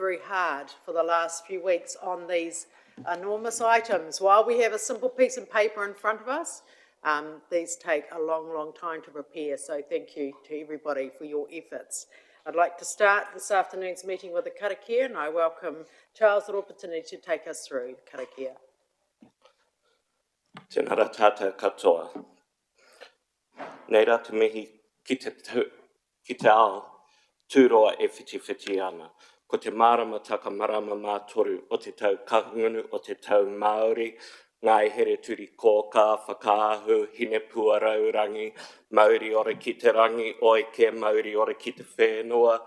very hard for the last few weeks on these enormous items. While we have a simple piece of paper in front of us, these take a long, long time to prepare, so thank you to everybody for your efforts. I'd like to start this afternoon's meeting with a karakia, and I welcome Charles Ropatini to take us through the karakia. Tēnā rā tātou katoa. Nei rā te mihi ki te ao, tūroa e whiti ana. Ko te marama taka marama mātoru o te tau kahungunu o te tau Māori, ngai here turi kōka, whakaahu, hine puaraurangi, Māori ora ki te rangi, oike, Māori ora ki te whenua,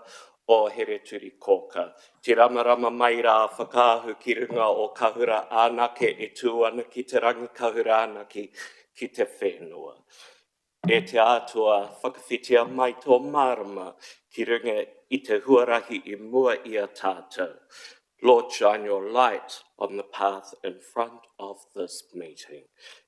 o here turi kōka. Te ramarama mai rā whakaahu ki runga o kahura anake e tūana ki te rangi kahura anake ki te whenua. E te atua whakawhitia mai tō marama ki runga I te huarahi I mua I a tātou. Lord, shine your light on the path in front of this meeting.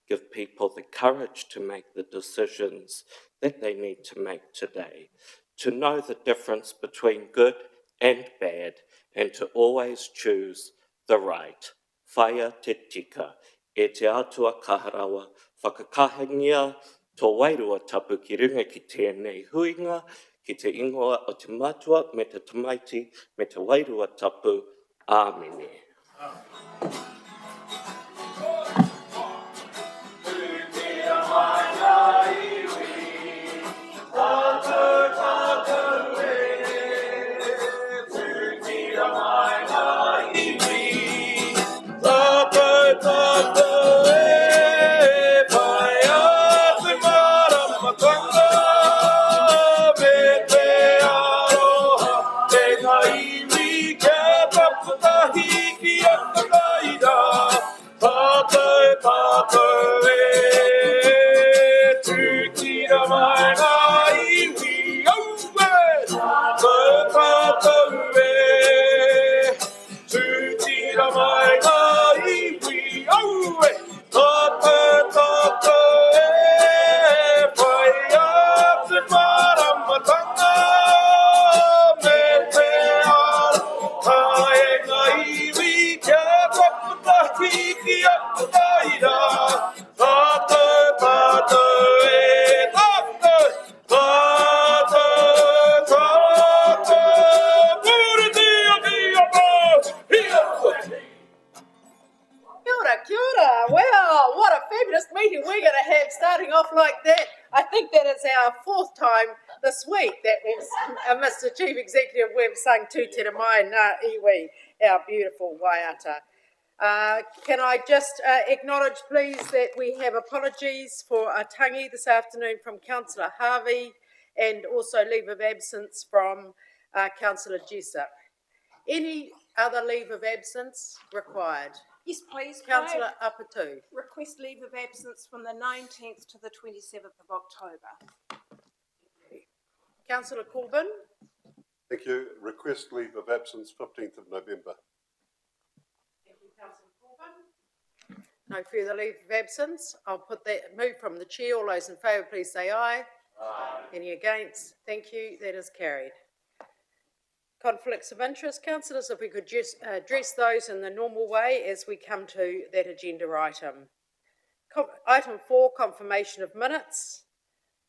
Give people the courage to make the decisions that they need to make today, to know the difference between good and bad, and to always choose the right. Whaia te tika, e te atua kaharawa, whakakahangia tō wairua tapu ki runga ki tēnei huinga, ki te ingoa o te matua, me te tamaiti, me te wairua tapu, āmene. This week that Mr. Chief Executive we've sung Tūtera Mai Ngā Iwi, our beautiful Waiata. Can I just acknowledge please that we have apologies for a tangi this afternoon from Councillor Harvey and also leave of absence from Councillor Jessup. Any other leave of absence required? Yes, please. Councillor Apatu. Request leave of absence from the 19th to the 27th of October. Councillor Corbyn. Thank you. Request leave of absence 15th of November. Thank you, Councillor Corbyn. No further leave of absence. I'll put that move from the chair. All those in favour, please say aye. Aye. Any against? Thank you. That is carried. Conflicts of interest, councillors, if we could just address those in the normal way as we come to that agenda item. Item 4, confirmation of minutes.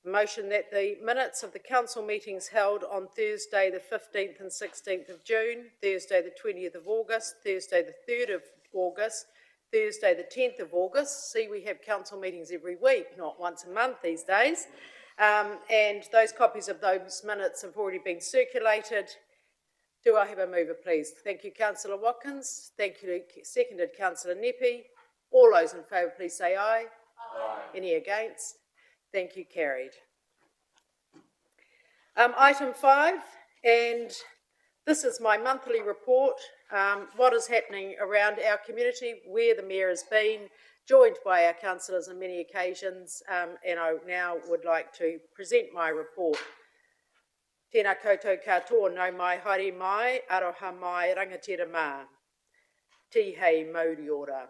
Motion that the minutes of the council meetings held on Thursday the 15th and 16th of June, Thursday the 20th of August, Thursday the 3rd of August, Thursday the 10th of August. See, we have council meetings every week, not once a month these days. And those copies of those minutes have already been circulated. Do I have a mover, please? Thank you, Councillor Watkins. Thank you, seconded Councillor Nepi. All those in favour, please say aye. Aye. Any against? Thank you, carried. Item 5, and this is my monthly report, what is happening around our community, where the Mayor has been, joined by our councillors on many occasions, and I now would like to present my report. Tēnā koutou katoa, no mai haere mai, aroha mai rangatira mā. Tihei mauri ora.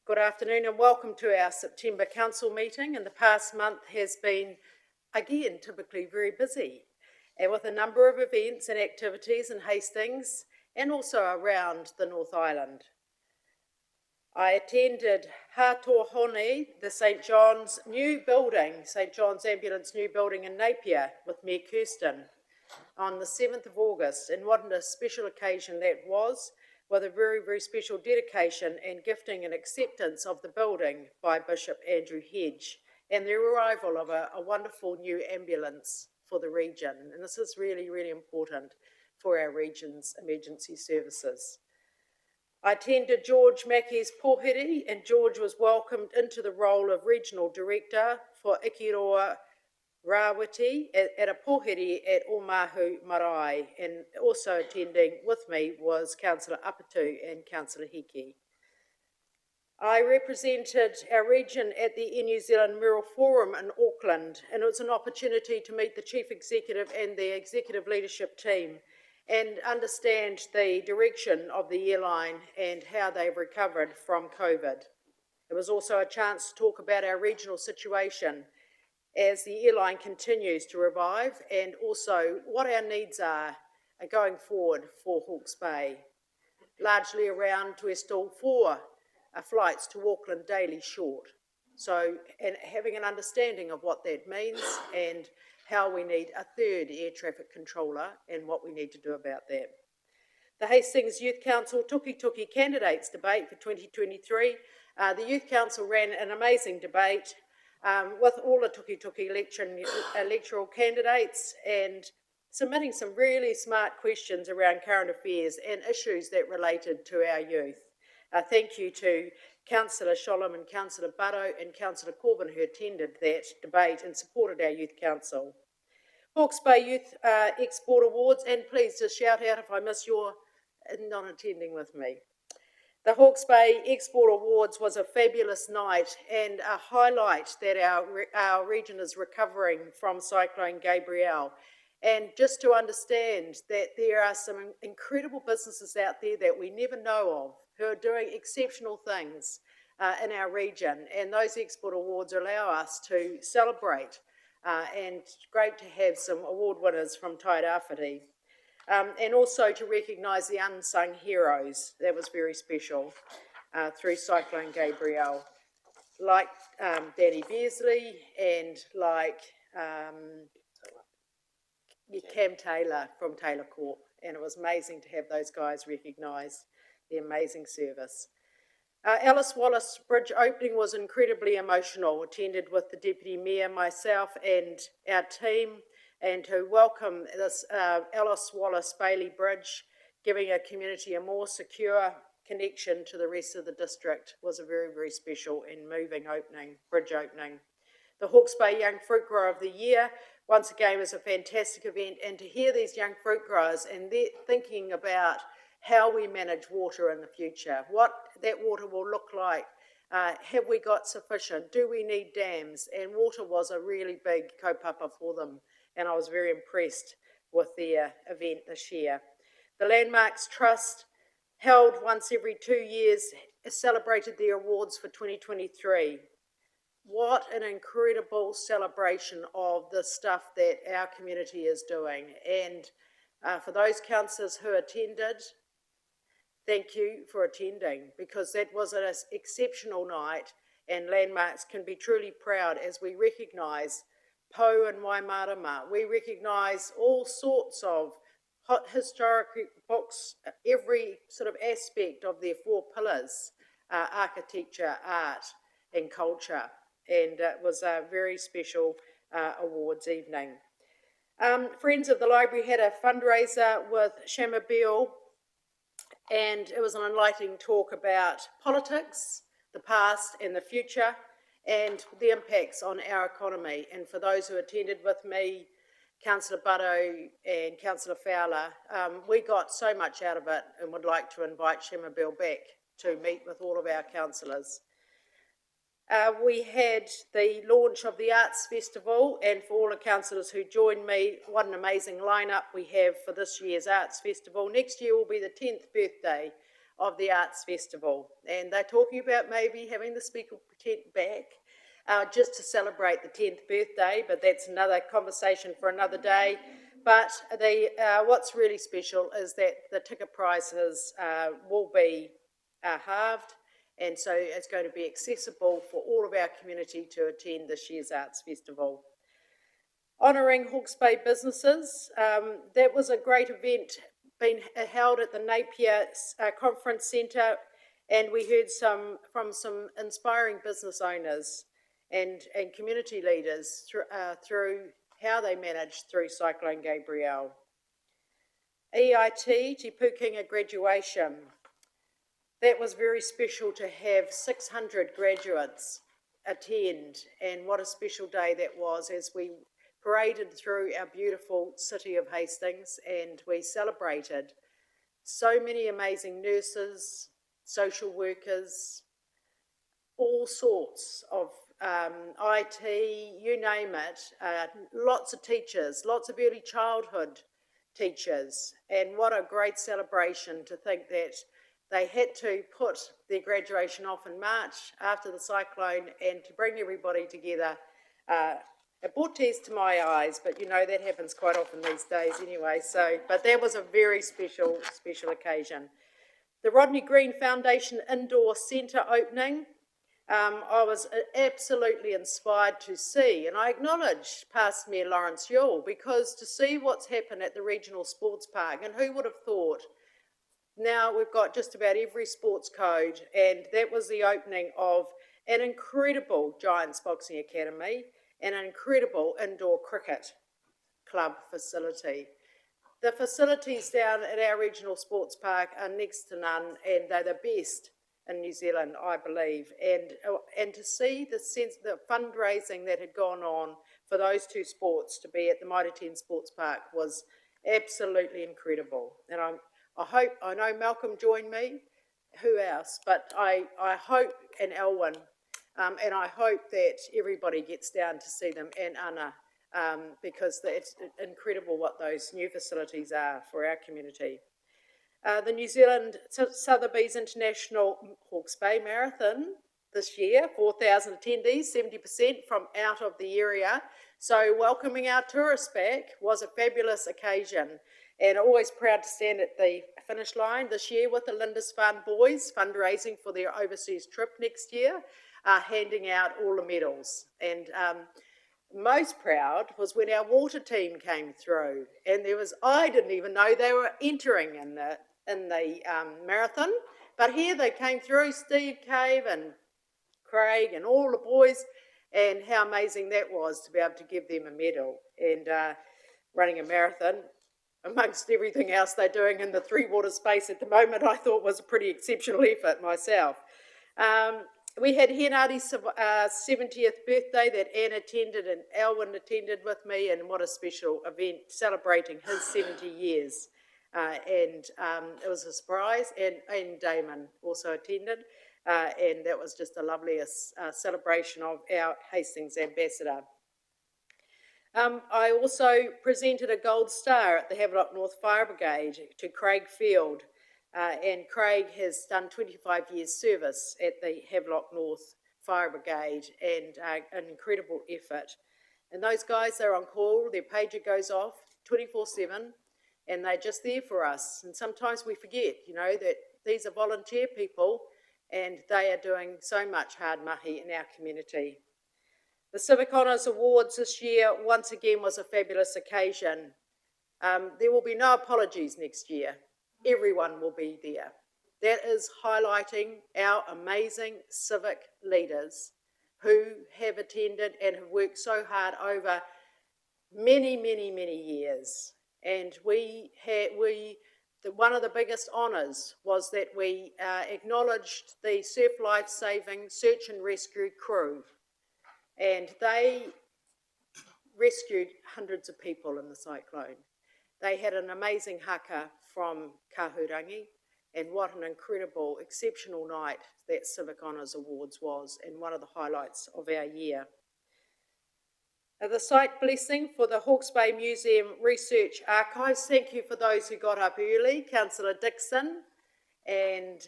Good afternoon and welcome to our September Council meeting. And the past month has been, again, typically very busy, and with a number of events and activities in Hastings and also around the North Island. I attended Hātohone, the St John's new building, St John's Ambulance new building in Napier with Mayor Kirsten on the 7th of August, and what a special occasion that was, with a very, very special dedication and gifting and acceptance of the building by Bishop Andrew Hedge, and the arrival of a wonderful new ambulance for the region. And this is really, really important for our region's emergency services. I attended George Mackey's pōhiri, and George was welcomed into the role of Regional Director for Ikiroa Rawiti at a pōhiri at Omahu Marae, and also attending with me was Councillor Apatu and Councillor Hiki. I represented our region at the New Zealand Mural Forum in Auckland, and it was an opportunity to meet the Chief Executive and the executive leadership team and understand the direction of the airline and how they've recovered from COVID. It was also a chance to talk about our regional situation as the airline continues to revive, and also what our needs are going forward for Hawke's Bay, largely around we're still 4 flights to Auckland daily short. So, and having an understanding of what that means and how we need a 3rd air traffic controller and what we need to do about that. The Hastings Youth Council Tuki Tuki candidates debate for 2023. The Youth Council ran an amazing debate with all the Tuki Tuki electoral candidates and submitting some really smart questions around current affairs and issues that related to our youth. Thank you to Councillor Sholem and Councillor Barrow and Councillor Corbyn who attended that debate and supported our Youth Council. Hawke's Bay Youth Export Awards, and please just shout out if I miss your not attending with me. The Hawke's Bay Export Awards was a fabulous night and a highlight that our region is recovering from Cyclone Gabrielle. And just to understand that there are some incredible businesses out there that we never know of who are doing exceptional things in our region. And those export awards allow us to celebrate and great to have some award winners from Tairāwhiti. And also to recognise the unsung heroes. That was very special through Cyclone Gabrielle, like Danny Beasley and like Cam Taylor from Taylor Corp. And it was amazing to have those guys recognise their amazing service. Alice Wallace Bridge opening was incredibly emotional, attended with the Deputy Mayor, myself and our team, and to welcome this Alice Wallace Bailey Bridge, giving our community a more secure connection to the rest of the district, was a very, very special and moving bridge opening. The Hawke's Bay Young Fruit Grower of the Year, once again, was a fantastic event, and to hear these young fruit growers and they're thinking about how we manage water in the future, what that water will look like, have we got sufficient, do we need dams, and water was a really big kaupapa for them. And I was very impressed with their event this year. The Landmarks Trust, held once every 2 years, celebrated their awards for 2023. What an incredible celebration of the stuff that our community is doing. And for those councillors who attended, thank you for attending, because that was an exceptional night, and Landmarks can be truly proud as we recognise Pou and Waimarama. We recognise all sorts of historic books, every sort of aspect of their 4 pillars, architecture, art and culture. And it was a very special awards evening. Friends of the Library had a fundraiser with Shamabeel, and it was an enlightening talk about politics, the past and the future, and the impacts on our economy. And for those who attended with me, Councillor Barrow and Councillor Fowler, we got so much out of it and would like to invite Shamabeel back to meet with all of our councillors. We had the launch of the Arts Festival, and for all the councillors who joined me, what an amazing lineup we have for this year's Arts Festival. Next year will be the 10th birthday of the Arts Festival, and they're talking about maybe having the speaker tent back just to celebrate the 10th birthday, but that's another conversation for another day. But what's really special is that the ticket prices will be halved, and so it's going to be accessible for all of our community to attend this year's Arts Festival. Honouring Hawke's Bay businesses, that was a great event being held at the Napier Conference Centre, and we heard from some inspiring business owners and community leaders through how they managed through Cyclone Gabrielle. EIT, Te Pukenga graduation. That was very special to have 600 graduates attend, and what a special day that was as we paraded through our beautiful city of Hastings and we celebrated so many amazing nurses, social workers, all sorts of IT, you name it, lots of teachers, lots of early childhood teachers, and what a great celebration to think that they had to put their graduation off in March after the cyclone and to bring everybody together. It brought tears to my eyes, but you know that happens quite often these days anyway. But that was a very special occasion. The Rodney Green Foundation Indoor Centre opening, I was absolutely inspired to see, and I acknowledge past Mayor Lawrence Yule, because to see what's happened at the regional sports park, and who would have thought, now we've got just about every sports code, and that was the opening of an incredible Giants Boxing Academy and an incredible indoor cricket club facility. The facilities down at our regional sports park are next to none, and they're the best in New Zealand, I believe. And to see the fundraising that had gone on for those two sports to be at the Mitre 10 Sports Park was absolutely incredible. And I know Malcolm joined me, who else? But I hope, and Elwyn, and I hope that everybody gets down to see them, and Anna, because it's incredible what those new facilities are for our community. The New Zealand Sotheby's International Hawke's Bay Marathon this year, 4,000 attendees, 70% from out of the area. So welcoming our tourists back was a fabulous occasion, and always proud to stand at the finish line this year with the Lindisfarne boys fundraising for their overseas trip next year, handing out all the medals. And most proud was when our water team came through, and I didn't even know they were entering in the marathon, but here they came through, Steve Cave and Craig and all the boys, and how amazing that was to be able to give them a medal. And running a marathon, amongst everything else they're doing in the three water space at the moment, I thought was a pretty exceptional effort myself. We had Henardi's 70th birthday that Anne attended and Elwyn attended with me, and what a special event celebrating his 70 years. And it was a surprise, and Damon also attended, and that was just the loveliest celebration of our Hastings ambassador. I also presented a gold star at the Havelock North Fire Brigade to Craig Field, and Craig has done 25 years service at the Havelock North Fire Brigade, and an incredible effort. And those guys, they're on call, their pager goes off 24/7, and they're just there for us. And sometimes we forget, that these are volunteer people, and they are doing so much hard mahi in our community. The Civic Honours Awards this year, once again, was a fabulous occasion. There will be no apologies next year. Everyone will be there. That is highlighting our amazing civic leaders who have attended and have worked so hard over many, many, many years. And one of the biggest honours was that we acknowledged the Surf Life Saving Search and Rescue crew. And they rescued hundreds of people in the cyclone. They had an amazing haka from Kahurangi, and what an incredible, exceptional night that Civic Honours Awards was, and one of the highlights of our year. The site blessing for the Hawke's Bay Museum Research Archives. Thank you for those who got up early. Councillor Dixon and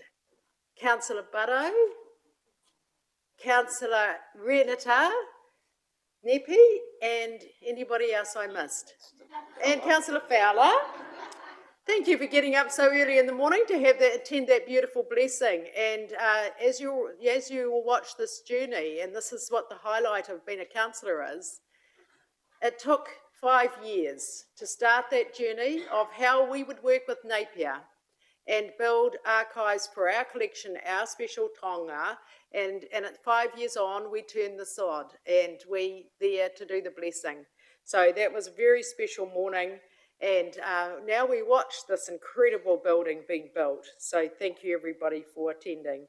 Councillor Buddo, Councillor Renata, Nepi, and anybody else I missed? And Councillor Fowler. Thank you for getting up so early in the morning to attend that beautiful blessing. And as you will watch this journey, and this is what the highlight of being a councillor is, it took 5 years to start that journey of how we would work with Napier and build archives for our collection, our special tonga. And at 5 years on, we turned the sod and we there to do the blessing. So that was a very special morning. And now we watch this incredible building being built. So thank you everybody for attending.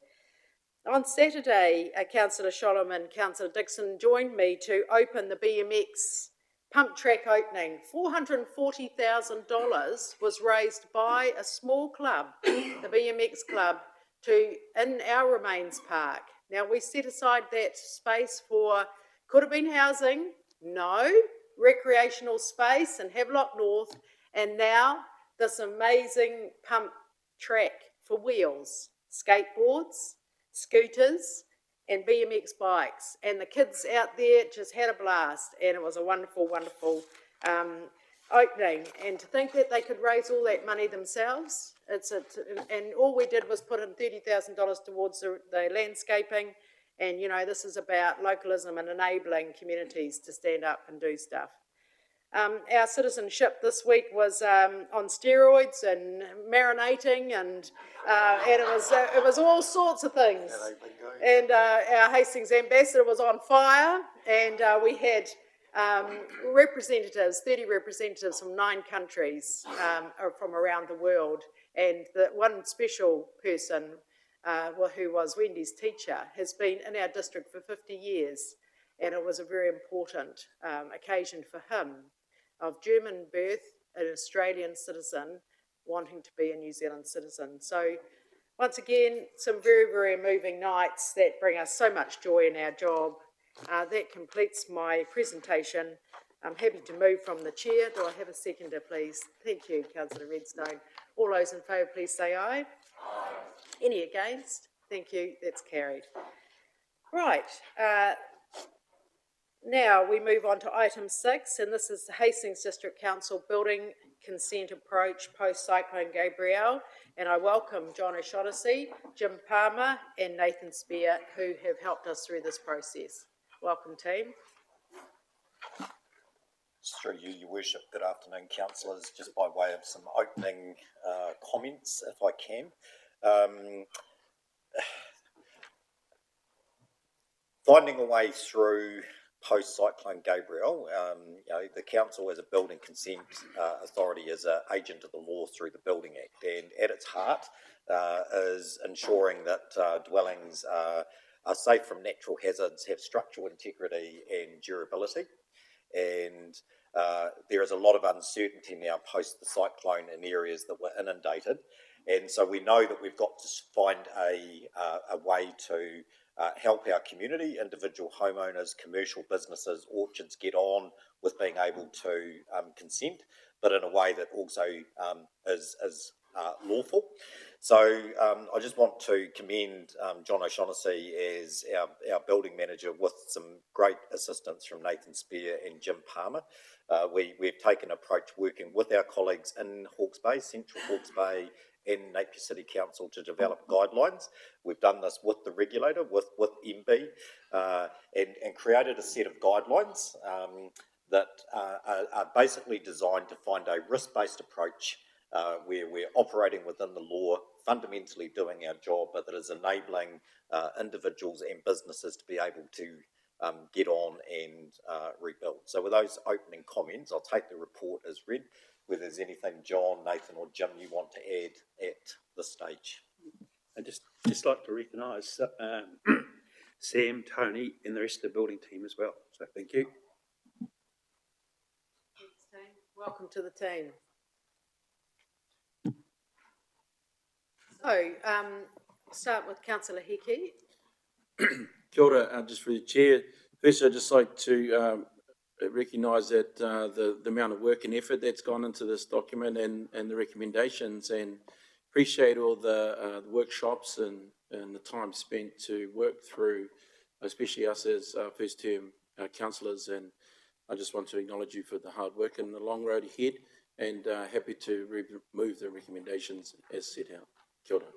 On Saturday, Councillor Sholem and Councillor Dixon joined me to open the BMX pump track opening. $440,000 was raised by a small club, the BMX club, in our Remains Park. Now we set aside that space for, could have been housing, no, recreational space in Havelock North, and now this amazing pump track for wheels, skateboards, scooters, and BMX bikes. And the kids out there just had a blast, and it was a wonderful, wonderful opening. And to think that they could raise all that money themselves, and all we did was put in $30,000 towards the landscaping. And, you know, this is about localism and enabling communities to stand up and do stuff. Our citizenship this week was on steroids and marinating, and it was all sorts of things. And our Hastings ambassador was on fire, and we had representatives, 30 representatives from 9 countries from around the world. And the one special person who was Wendy's teacher, has been in our district for 50 years, and it was a very important occasion for him, of German birth, an Australian citizen, wanting to be a New Zealand citizen. So once again, some very, very moving nights that bring us so much joy in our job. That completes my presentation. I'm happy to move from the chair. Do I have a seconder, please? Thank you, Councillor Redstone. All those in favour, please say aye. Aye. Any against? Thank you, that's carried. Right, now we move on to item 6, and this is the Hastings District Council Building Consent Approach post-Cyclone Gabrielle, and I welcome John O'Shaughnessy, Jim Palmer and Nathan Spear, who have helped us through this process. Welcome, team. Through you, Your Worship, good afternoon, councillors. Just by way of some opening comments, if I can. Finding a way through post-Cyclone Gabrielle, the council as a building consent authority is an agent of the law through the Building Act, and at its heart is ensuring that dwellings are safe from natural hazards, have structural integrity and durability. And there is a lot of uncertainty now post the cyclone in areas that were inundated, and so we know that we've got to find a way to help our community, individual homeowners, commercial businesses, orchards get on with being able to consent, but in a way that also is lawful. So I just want to commend John O'Shaughnessy as our building manager, with some great assistance from Nathan Spear and Jim Palmer. We've taken an approach working with our colleagues in Hawke's Bay, Central Hawke's Bay, and Napier City Council to develop guidelines. We've done this with the regulator, with MB, and created a set of guidelines that are basically designed to find a risk-based approach where we're operating within the law, fundamentally doing our job, but that is enabling individuals and businesses to be able to get on and rebuild. So with those opening comments, I'll take the report as read. Whether there's anything John, Nathan or Jim you want to add at this stage. I'd just like to recognise Sam, Tony and the rest of the building team as well. So thank you. Thanks, team. Welcome to the team. So, start with Councillor Hickey. Kia ora, just for the chair. First, I'd just like to recognise that the amount of work and effort that's gone into this document and the recommendations, and appreciate all the workshops and the time spent to work through, especially us as first term councillors, and I just want to acknowledge you for the hard work and the long road ahead, and happy to remove the recommendations as set out. Kia ora.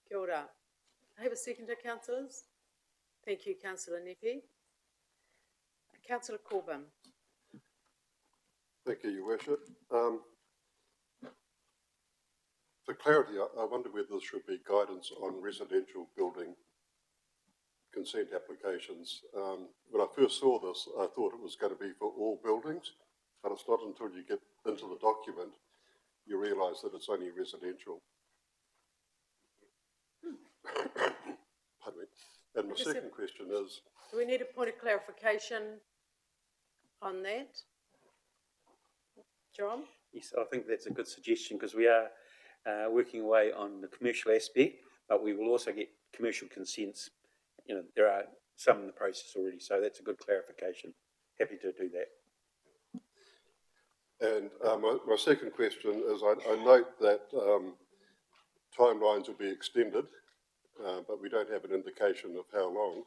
Kia ora. I have a seconder, councillors. Thank you, councillor Nepi. Councillor Corbyn. Thank you, Your Worship. For clarity, I wonder whether there should be guidance on residential building consent applications. When I first saw this, I thought it was going to be for all buildings, but it's not until you get into the document you realise that it's only residential. Pardon me. And my second question is, Do we need a point of clarification on that? John? Yes, I think that's a good suggestion because we are working away on the commercial aspect, but we will also get commercial consents. You know, there are some in the process already, so that's a good clarification. Happy to do that. and my second question is, I note that timelines will be extended, but we don't have an indication of how long.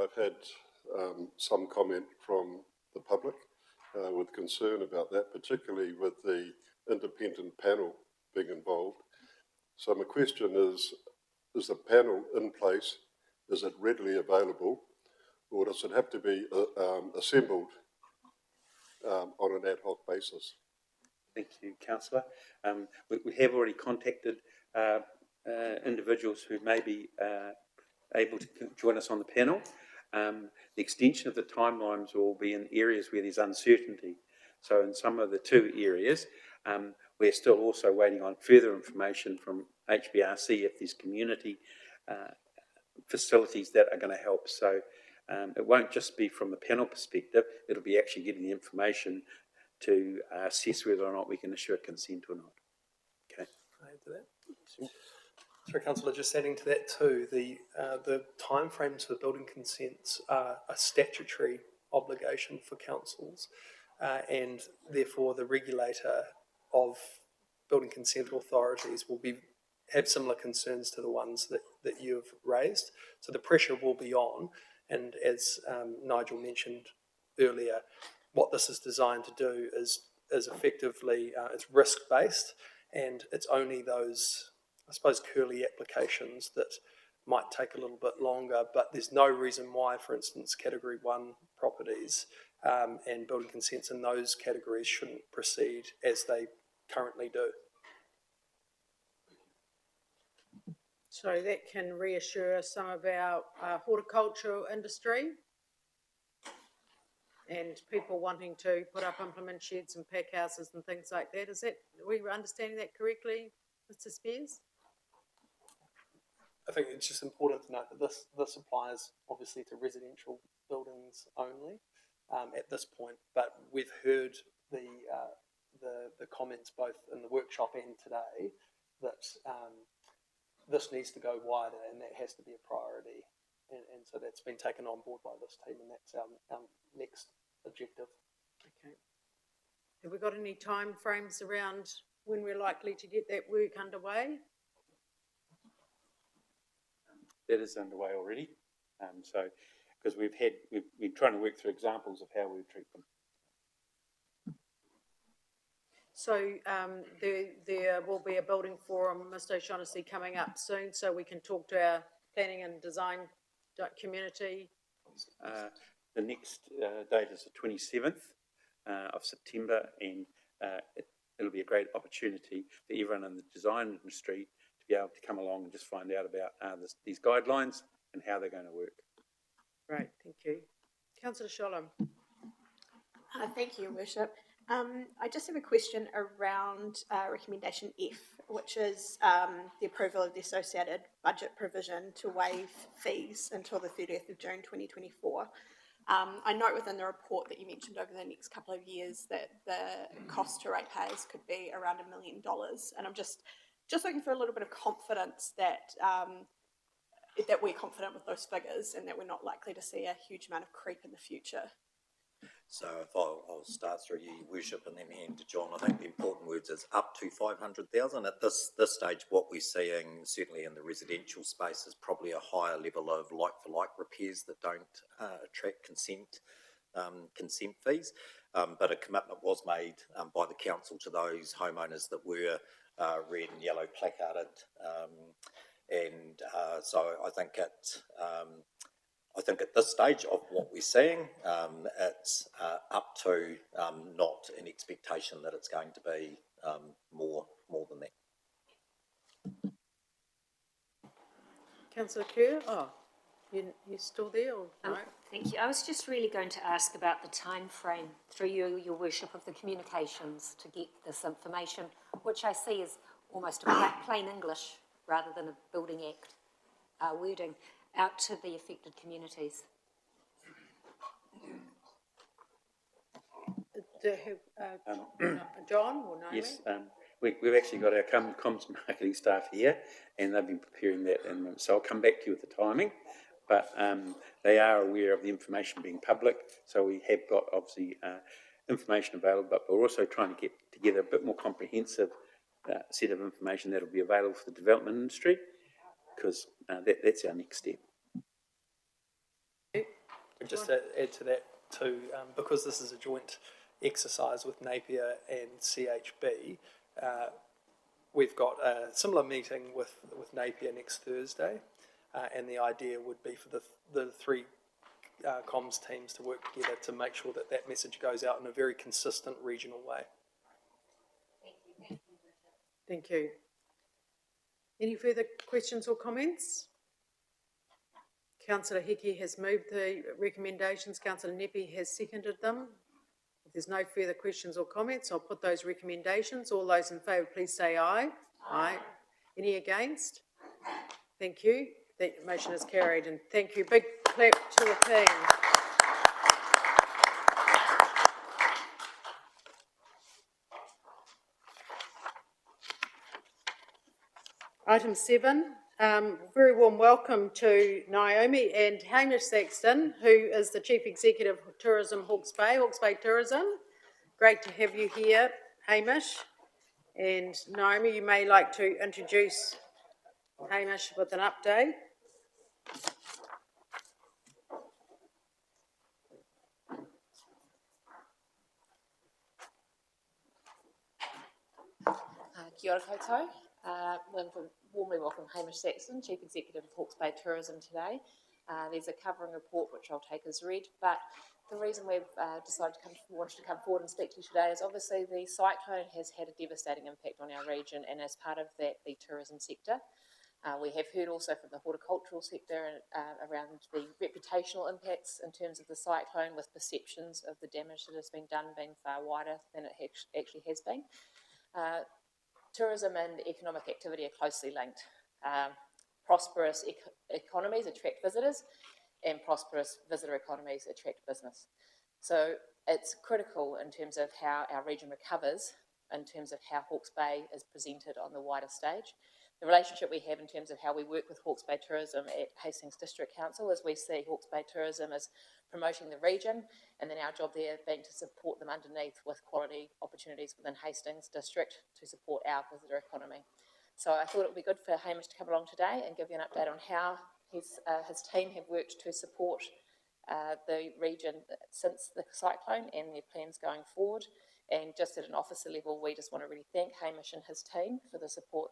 I've had some comment from the public with concern about that, particularly with the independent panel being involved. So my question is the panel in place? Is it readily available? Or does it have to be assembled on an ad hoc basis? Thank you, councillor. We have already contacted individuals who may be able to join us on the panel. The extension of the timelines will be in areas where there's uncertainty. So in some of the two areas, we're still also waiting on further information from HBRC if there's community facilities that are going to help. So it won't just be from the panel perspective, it'll be actually getting the information to assess whether or not we can assure consent or not. Okay. Can I add to that? Sorry, councillor, just adding to that too, the timeframes for building consents are a statutory obligation for councils, and therefore the regulator of building consent authorities will have similar concerns to the ones that you've raised. So the pressure will be on, and as Nigel mentioned earlier, what this is designed to do is effectively, it's risk-based, and it's only those, I suppose, curly applications that might take a little bit longer, but there's no reason why, for instance, Category 1 properties and building consents in those categories shouldn't proceed as they currently do. So that can reassure some of our horticultural industry and people wanting to put up implement sheds and pack houses and things like that. Are we understanding that correctly, Mr. Spears? I think it's just important to note that this applies obviously to residential buildings only at this point, but we've heard the comments both in the workshop and today that this needs to go wider and that has to be a priority, and so that's been taken on board by this team, and that's our next objective. Okay. Have we got any time frames around when we're likely to get that work underway? That is underway already. So, because we've been trying to work through examples of how we treat them. So there will be a building forum, Mr. O'Shaughnessy, coming up soon, so we can talk to our planning and design community. The next date is the 27th of September, and it'll be a great opportunity for everyone in the design industry to be able to come along and just find out about these guidelines and how they're going to work. Great, thank you. Councillor Sholem. Thank you, Your Worship. I just have a question around recommendation F, which is the approval of the associated budget provision to waive fees until the 30th of June 2024. I note within the report that you mentioned over the next couple of years that the cost to ratepayers could be around $1 million, and I'm just looking for a little bit of confidence that we're confident with those figures and that we're not likely to see a huge amount of creep in the future. So if I'll start through you, Worship, and then hand to John. I think the important words is up to 500,000. At this stage, what we're seeing, certainly in the residential space, is probably a higher level of like-for-like repairs that don't attract consent fees. But a commitment was made by the council to those homeowners that were red and yellow placarded. So I think at this stage of what we're seeing, it's up to, not an expectation that it's going to be more than that. Councillor Kerr, you still there or no? Thank you. I was just really going to ask about the time frame through your worship of the communications to get this information, which I see is almost a plain English rather than a Building Act wording, out to the affected communities. John or Naomi? Yes, we've actually got our comms marketing staff here, and they've been preparing that, and so I'll come back to you with the timing. But they are aware of the information being public, so we have got obviously information available, but we're also trying to get together a bit more comprehensive set of information that will be available for the development industry, because that's our next step. Just to add to that too, because this is a joint exercise with Napier and CHB, we've got a similar meeting with Napier next Thursday, and the idea would be for the three comms teams to work together to make sure that message goes out in a very consistent regional way. Thank you. Any further questions or comments? Councillor Hickey has moved the recommendations. Councillor Nepi has seconded them. If there's no further questions or comments, I'll put those recommendations. All those in favour, please say aye. Aye. Any against? Thank you. The motion is carried, and thank you. Big clap to the team. Item 7, very warm welcome to Naomi and Hamish Saxton, who is the Chief Executive of Tourism Hawke's Bay Tourism. Great to have you here, Hamish. And Naomi, you may like to introduce Hamish with an update. Kia ora koutou. Warmly welcome Hamish Saxton, Chief Executive of Hawke's Bay Tourism today. There's a covering report which I'll take as read, but the reason we've decided to come forward and speak to you today is obviously the cyclone has had a devastating impact on our region, and as part of that, the tourism sector. We have heard also from the horticultural sector around the reputational impacts in terms of the cyclone, with perceptions of the damage that has been done being far wider than it actually has been. Tourism and economic activity are closely linked. Prosperous economies attract visitors, and prosperous visitor economies attract business. So it's critical in terms of how our region recovers, in terms of how Hawke's Bay is presented on the wider stage. The relationship we have in terms of how we work with Hawke's Bay Tourism at Hastings District Council is we see Hawke's Bay Tourism as promoting the region, and then our job there being to support them underneath with quality opportunities within Hastings District to support our visitor economy. So I thought it would be good for Hamish to come along today and give you an update on how his team have worked to support the region since the cyclone and their plans going forward. And just at an officer level, we just want to really thank Hamish and his team for the support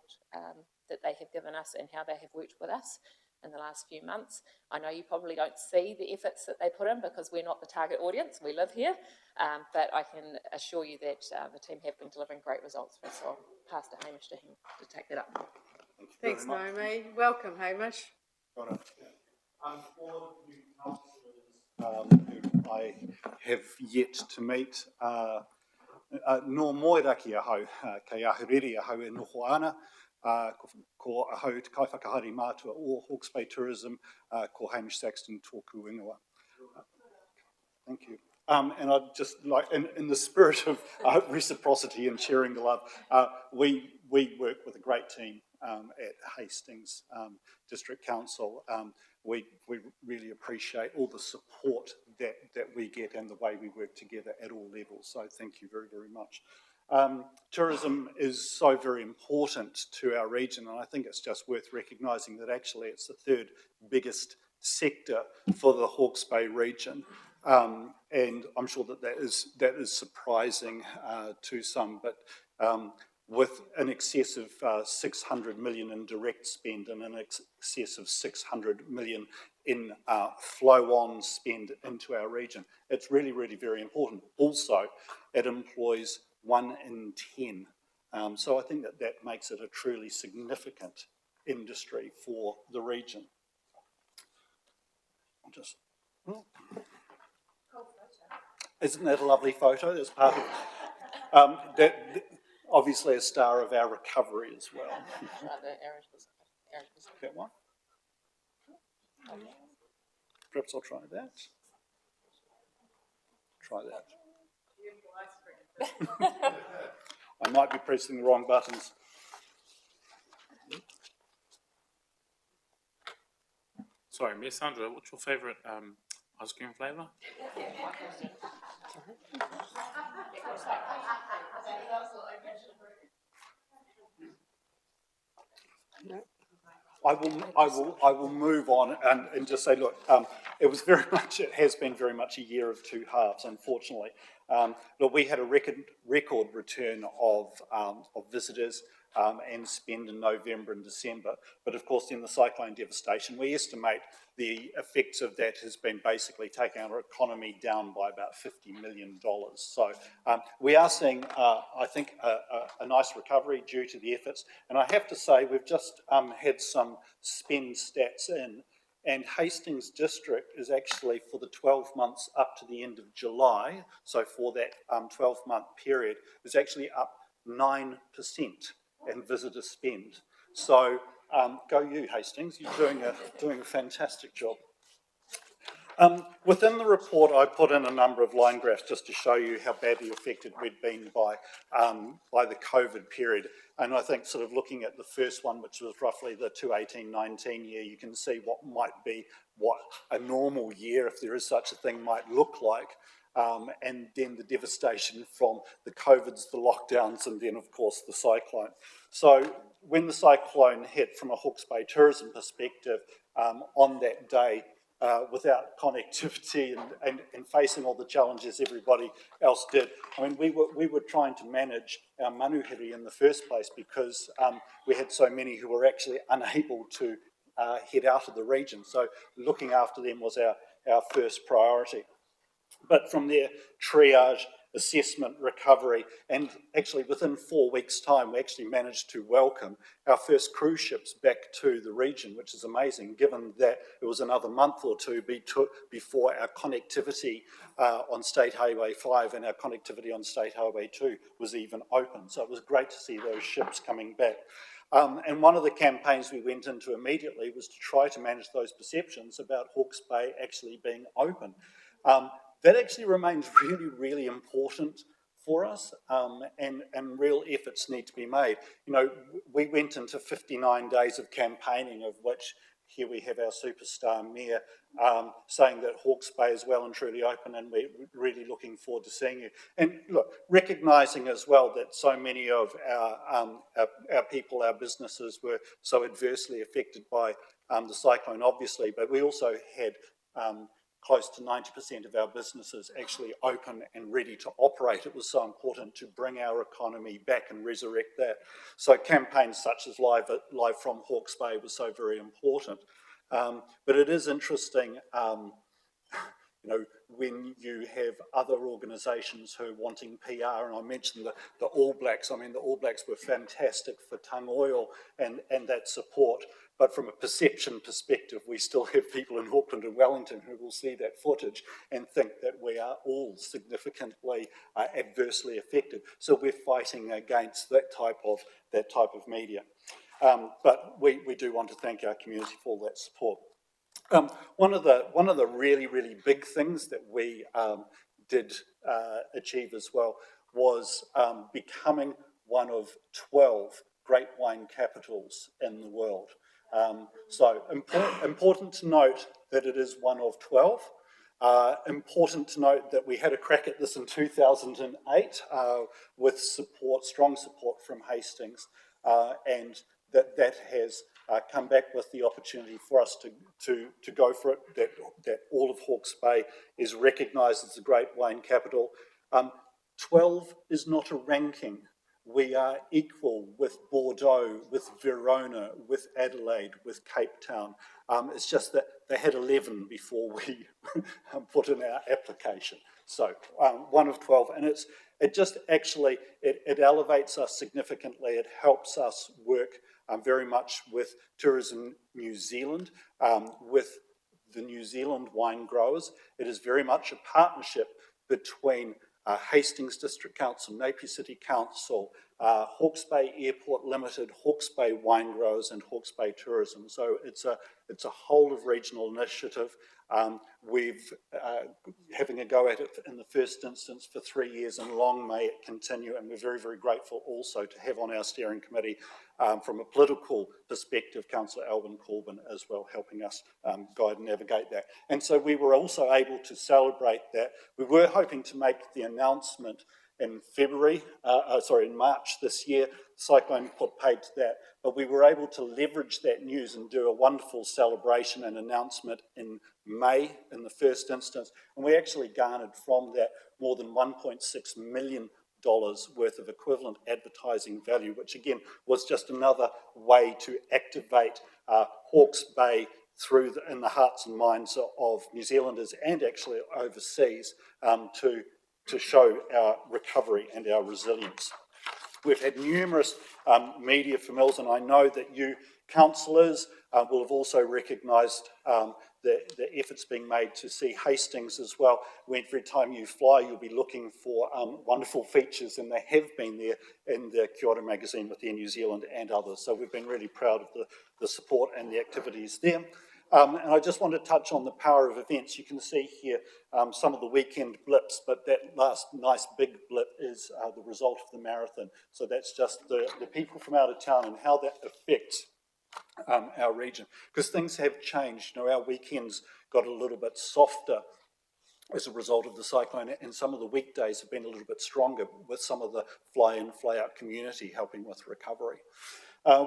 that they have given us and how they have worked with us in the last few months. I know you probably don't see the efforts that they put in because we're not the target audience, we live here, but I can assure you that the team have been delivering great results for us. So I'll pass to Hamish to take that up. Thanks, Naomi. Welcome, Hamish. For new councillors who I have yet to meet, no moi raki ahau, kei ahuriri ahau e noho ana, ko ahau te kaiwhakahari mātua o Hawke's Bay Tourism, ko Hamish Saxton tōku ingoa. Thank you. And I'd just like, in the spirit of reciprocity and sharing the love, we work with a great team at Hastings District Council. We really appreciate all the support that we get and the way we work together at all levels. So thank you very, very much. Tourism is so very important to our region, and I think it's just worth recognising that actually it's the third biggest sector for the Hawke's Bay region. And I'm sure that is surprising to some, but with an excess of 600 million in direct spend and an excess of 600 million in flow-on spend into our region, it's really, really very important. Also, it employs 1 in 10. So I think that makes it a truly significant industry for the region. Isn't that a lovely photo? That's part of obviously a star of our recovery as well. That one? Perhaps I'll try that. Try that. I might be pressing the wrong buttons. Sorry, Miss Sandra, what's your favourite ice cream flavour? I will move on and just say, look, it has been very much a year of two halves, unfortunately. Look, we had a record return of visitors and spend in November and December, but of course in the cyclone devastation, we estimate the effects of that has been basically taking our economy down by about $50 million. So we are seeing, I think, a nice recovery due to the efforts. And I have to say, we've just had some spend stats in, and Hastings District is actually, for the 12 months up to the end of July, so for that 12-month period, is actually up 9% in visitor spend. So go you, Hastings, you're doing a fantastic job. Within the report, I put in a number of line graphs just to show you how badly affected we'd been by the COVID period. And I think sort of looking at the first one, which was roughly the 2018-19 year, you can see what a normal year, if there is such a thing, might look like. And then the devastation from the COVIDs, the lockdowns, and then, of course, the cyclone. So when the cyclone hit, from a Hawke's Bay tourism perspective, on that day, without connectivity and facing all the challenges everybody else did, I mean, we were trying to manage our manuhiri in the first place because we had so many who were actually unable to head out of the region. So looking after them was our first priority. But from there, triage, assessment, recovery, and actually within 4 weeks' time, we actually managed to welcome our first cruise ships back to the region, which is amazing, given that it was another month or two before our connectivity on State Highway 5 and our connectivity on State Highway 2 was even open. So it was great to see those ships coming back. And one of the campaigns we went into immediately was to try to manage those perceptions about Hawke's Bay actually being open. That actually remains really, really important for us, and real efforts need to be made. You know, we went into 59 days of campaigning, of which here we have our superstar mayor saying that Hawke's Bay is well and truly open, and we're really looking forward to seeing you. And look, recognising as well that so many of our people, our businesses were so adversely affected by the cyclone, obviously, but we also had close to 90% of our businesses actually open and ready to operate. It was so important to bring our economy back and resurrect that. So campaigns such as Live from Hawke's Bay was so very important. But it is interesting, you know, when you have other organisations who are wanting PR, and I mentioned the All Blacks. I mean, the All Blacks were fantastic for tung oil and that support. But from a perception perspective, we still have people in Auckland and Wellington who will see that footage and think that we are all significantly adversely affected. So we're fighting against that type of media. But we do want to thank our community for all that support. One of the really, really big things that we did achieve as well was becoming one of 12 great wine capitals in the world. So important to note that it is one of 12. Important to note that we had a crack at this in 2008 with support, strong support from Hastings, and that has come back with the opportunity for us to go for it, that all of Hawke's Bay is recognised as the Great Wine Capital. 12 is not a ranking. We are equal with Bordeaux, with Verona, with Adelaide, with Cape Town. It's just that they had 11 before we put in our application. So 1 of 12, and it just actually, it elevates us significantly. It helps us work very much with Tourism New Zealand, with the New Zealand wine growers. It is very much a partnership between Hastings District Council, Napier City Council, Hawke's Bay Airport Limited, Hawke's Bay Wine Growers and Hawke's Bay Tourism. So it's a whole of regional initiative. We've having a go at it in the first instance for 3 years, and long may it continue. And we're very, very grateful also to have on our steering committee, from a political perspective, Councillor Alvin Corbyn as well, helping us guide and navigate that. And so we were also able to celebrate that. We were hoping to make the announcement in in March this year. Cyclone put paid to that, but we were able to leverage that news and do a wonderful celebration and announcement in May in the first instance, and we actually garnered from that more than $1.6 million worth of equivalent advertising value, which again was just another way to activate Hawke's Bay in the hearts and minds of New Zealanders and actually overseas, to show our recovery and our resilience. We've had numerous media from Mills, and I know that you councillors will have also recognised the efforts being made to see Hastings as well. Every time you fly, you'll be looking for wonderful features, and they have been there in the Kia Ora magazine with Air New Zealand and others. So we've been really proud of the support and the activities there. And I just want to touch on the power of events. You can see here some of the weekend blips, but that last nice big blip is the result of the marathon. So that's just the people from out of town and how that affects our region. Because things have changed. You know, our weekends got a little bit softer as a result of the cyclone, and some of the weekdays have been a little bit stronger with some of the fly-in, fly-out community helping with recovery.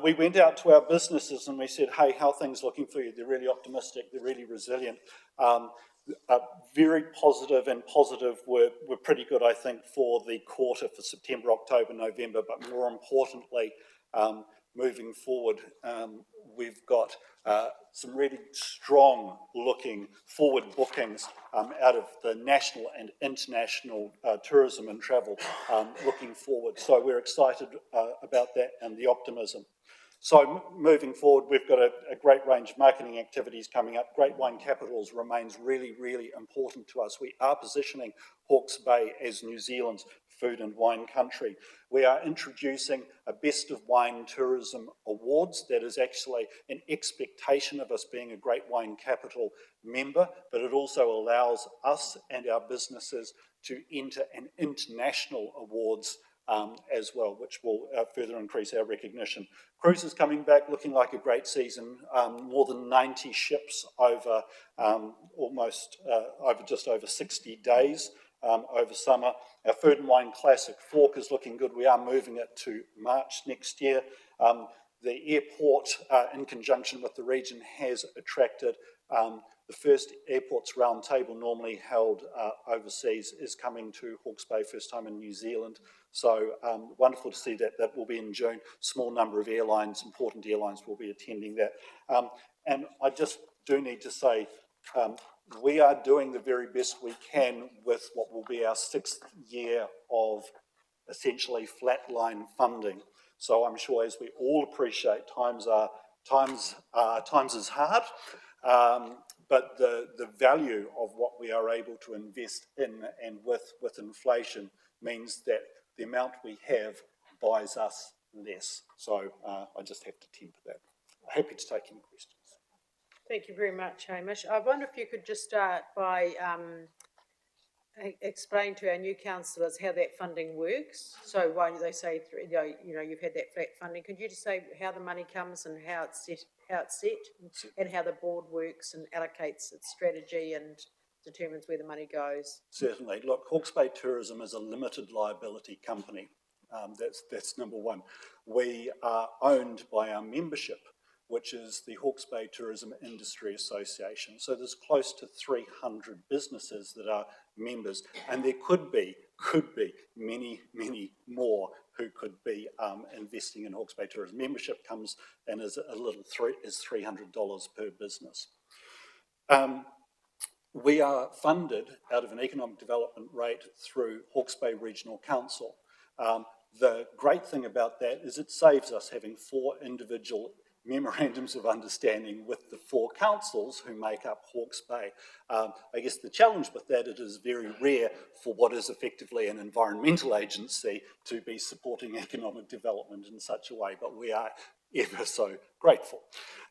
We went out to our businesses and we said, hey, how are things looking for you? They're really optimistic, they're really resilient. Very positive, and positive were pretty good, I think, for the quarter for September, October, November, but more importantly, moving forward, we've got some really strong looking forward bookings out of the national and international tourism and travel looking forward. So we're excited about that and the optimism. So moving forward, we've got a great range of marketing activities coming up. Great Wine Capitals remains really, really important to us. We are positioning Hawke's Bay as New Zealand's food and wine country. We are introducing a Best of Wine Tourism Awards that is actually an expectation of us being a Great Wine Capital member, but it also allows us and our businesses to enter an international awards as well, which will further increase our recognition. Cruises coming back, looking like a great season. More than 90 ships over just over 60 days over summer. Our Food and Wine Classic Fork is looking good. We are moving it to March next year. The airport, in conjunction with the region, has attracted the first Airports Roundtable, normally held overseas, is coming to Hawke's Bay, first time in New Zealand. So wonderful to see that. That will be in June. Small number of airlines, important airlines, will be attending that. And I just do need to say, we are doing the very best we can with what will be our 6th year of essentially flatline funding. So I'm sure, as we all appreciate, times is hard. But the value of what we are able to invest in and with inflation means that the amount we have buys us less. So I just have to temper that. Happy to take any questions. Thank you very much, Hamish. I wonder if you could just start by explain to our new councillors how that funding works. So why do they say, you've had that flat funding? Could you just say how the money comes and how it's set, and how the board works and allocates its strategy and determines where the money goes. Certainly. Look, Hawke's Bay Tourism is a limited liability company. That's number one. We are owned by our membership, which is the Hawke's Bay Tourism Industry Association. So there's close to 300 businesses that are members, and there could be many, many more who could be investing in Hawke's Bay Tourism. Membership comes in as is $300 per business. We are funded out of an economic development rate through Hawke's Bay Regional Council. The great thing about that is it saves us having 4 individual memorandums of understanding with the 4 councils who make up Hawke's Bay. I guess the challenge with that, it is very rare for what is effectively an environmental agency to be supporting economic development in such a way, but we are ever so grateful.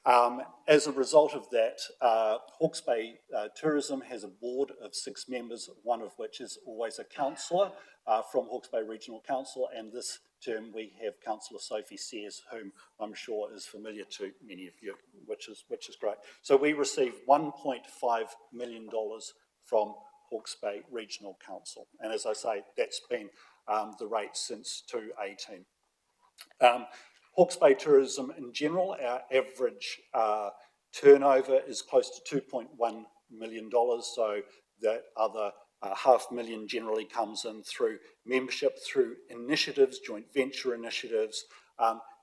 As a result of that, Hawke's Bay Tourism has a board of 6 members, one of which is always a councillor from Hawke's Bay Regional Council, and this term we have Councillor Sophie Sears, whom I'm sure is familiar to many of you, which is great. So we received $1.5 million from Hawke's Bay Regional Council, and as I say, that's been the rate since 2018. Hawke's Bay Tourism in general, our average turnover is close to $2.1 million, so that other $500,000 generally comes in through membership, through initiatives, joint venture initiatives,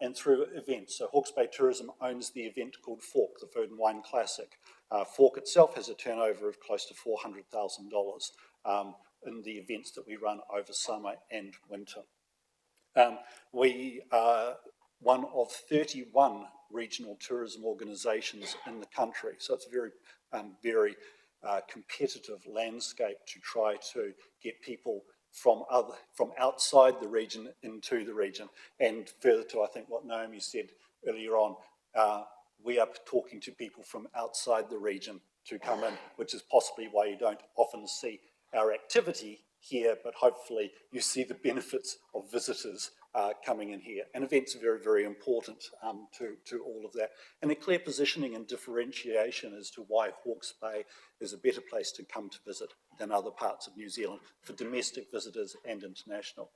and through events. So Hawke's Bay Tourism owns the event called Fork, the Food and Wine Classic. Fork itself has a turnover of close to $400,000 in the events that we run over summer and winter. We are one of 31 regional tourism organisations in the country, so it's a very competitive landscape to try to get people from outside the region into the region. And further to, I think, what Naomi said earlier on, we are talking to people from outside the region to come in, which is possibly why you don't often see our activity here, but hopefully you see the benefits of visitors coming in here. And events are very, very important to all of that. And a clear positioning and differentiation as to why Hawke's Bay is a better place to come to visit than other parts of New Zealand for domestic visitors and international.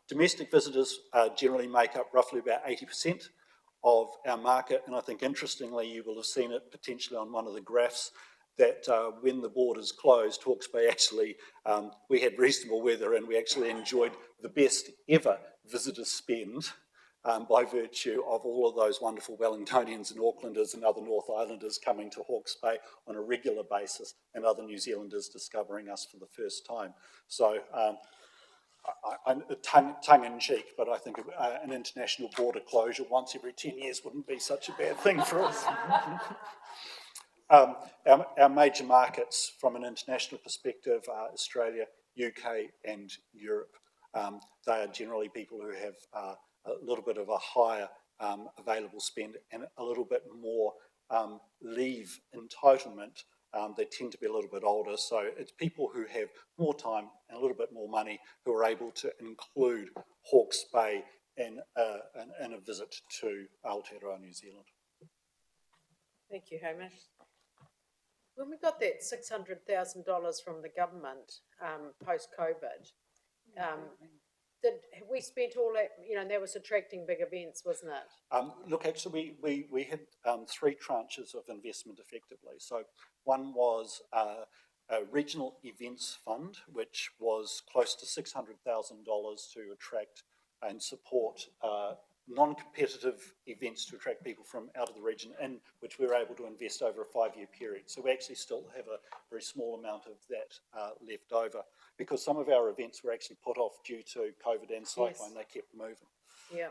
Domestic visitors generally make up roughly about 80% of our market, and I think interestingly you will have seen it potentially on one of the graphs that when the borders closed, Hawke's Bay actually, we had reasonable weather and we actually enjoyed the best ever visitor spend by virtue of all of those wonderful Wellingtonians and Aucklanders and other North Islanders coming to Hawke's Bay on a regular basis and other New Zealanders discovering us for the first time. So tongue in cheek, but I think an international border closure once every 10 years wouldn't be such a bad thing for us. Our major markets from an international perspective are Australia, UK and Europe. They are generally people who have a little bit of a higher available spend and a little bit more leave entitlement. They tend to be a little bit older, so it's people who have more time and a little bit more money who are able to include Hawke's Bay in a visit to Aotearoa, New Zealand. Thank you, Hamish. When we got that $600,000 from the government post-COVID, we spent all that, that was attracting big events, wasn't it? Look, actually, we had 3 tranches of investment effectively. So one was a regional events fund, which was close to $600,000 to attract and support non-competitive events to attract people from out of the region, in which we were able to invest over a 5-year period. So we actually still have a very small amount of that left over, because some of our events were actually put off due to COVID and cyclone. Yes. They kept moving. Yeah.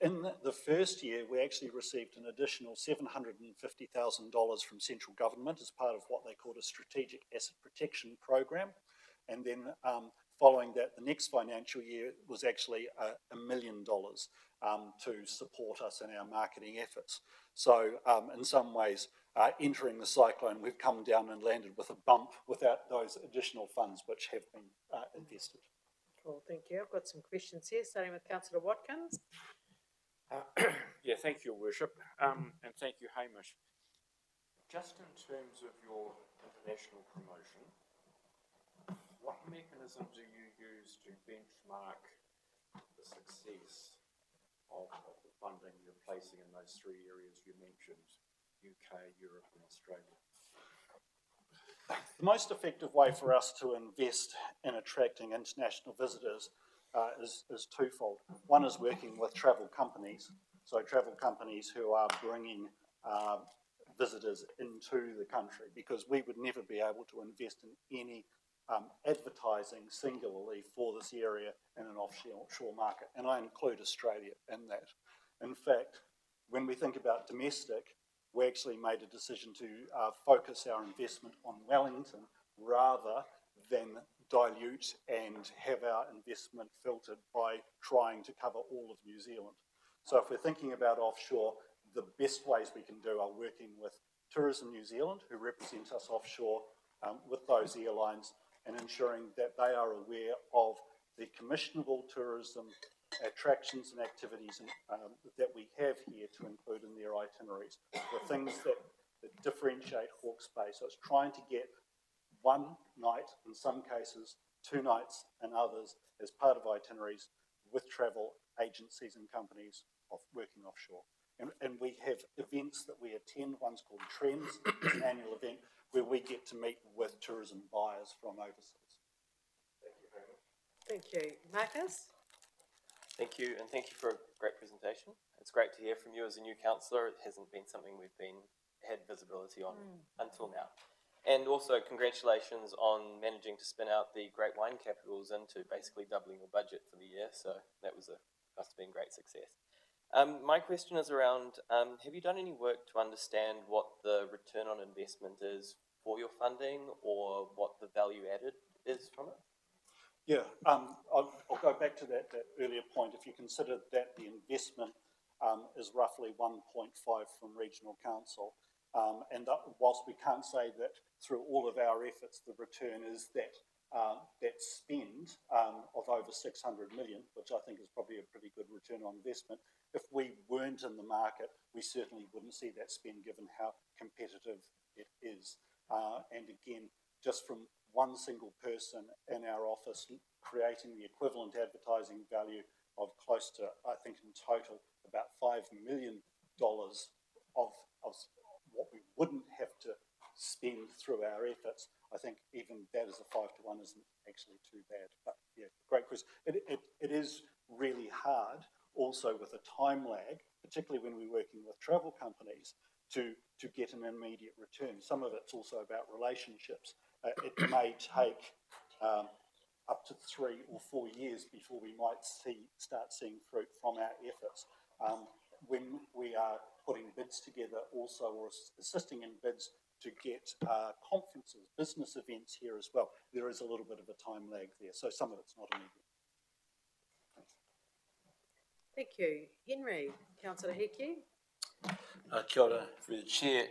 In the first year, we actually received an additional $750,000 from central government as part of what they called a strategic asset protection program. And then following that, the next financial year was actually $1 million to support us in our marketing efforts. So in some ways, entering the cyclone, we've come down and landed with a bump without those additional funds which have been invested. Cool, thank you. I've got some questions here, starting with Councillor Watkins. Yeah, thank you, Worship, and thank you, Hamish. Just in terms of your international promotion, what mechanism do you use to benchmark the success of the funding you're placing in those three areas you mentioned, UK, Europe and Australia? The most effective way for us to invest in attracting international visitors is twofold. One is working with travel companies, so travel companies who are bringing visitors into the country, because we would never be able to invest in any advertising singularly for this area in an offshore market, and I include Australia in that. In fact, when we think about domestic, we actually made a decision to focus our investment on Wellington rather than dilute and have our investment filtered by trying to cover all of New Zealand. So if we're thinking about offshore, the best ways we can do are working with Tourism New Zealand, who represent us offshore, with those airlines, and ensuring that they are aware of the commissionable tourism attractions and activities that we have here to include in their itineraries, the things that differentiate Hawke's Bay. So it's trying to get one night, in some cases 2 nights in others, as part of itineraries with travel agencies and companies working offshore. And we have events that we attend. One's called Trends, it's an annual event where we get to meet with tourism buyers from overseas. Thank you very much. Thank you. Marcus? Thank you, and thank you for a great presentation. It's great to hear from you as a new councillor. It hasn't been something we've had visibility on until now. And also congratulations on managing to spin out the Great Wine Capitals into basically doubling your budget for the year. So that must have been great success. My question is around, have you done any work to understand what the return on investment is for your funding, or what the value added is from it? Yeah, I'll go back to that earlier point. If you consider that the investment is roughly 1.5 from regional council, and whilst we can't say that through all of our efforts the return is that spend of over 600 million, which I think is probably a pretty good return on investment. If we weren't in the market, we certainly wouldn't see that spend, given how competitive it is. And again, just from one single person in our office creating the equivalent advertising value of close to, I think in total, about $5 million of what we wouldn't have to spend through our efforts, I think even that as a 5-to-1 isn't actually too bad. But yeah, great question. It is really hard also with a time lag, particularly when we're working with travel companies, to get an immediate return. Some of it's also about relationships. It may take up to 3 or 4 years before we might start seeing fruit from our efforts. When we are putting bids together also, or assisting in bids to get conferences, business events here as well, there is a little bit of a time lag there. So some of it's not immediate. Thank you. Henry, Councillor Hickey. Kia ora, through the chair.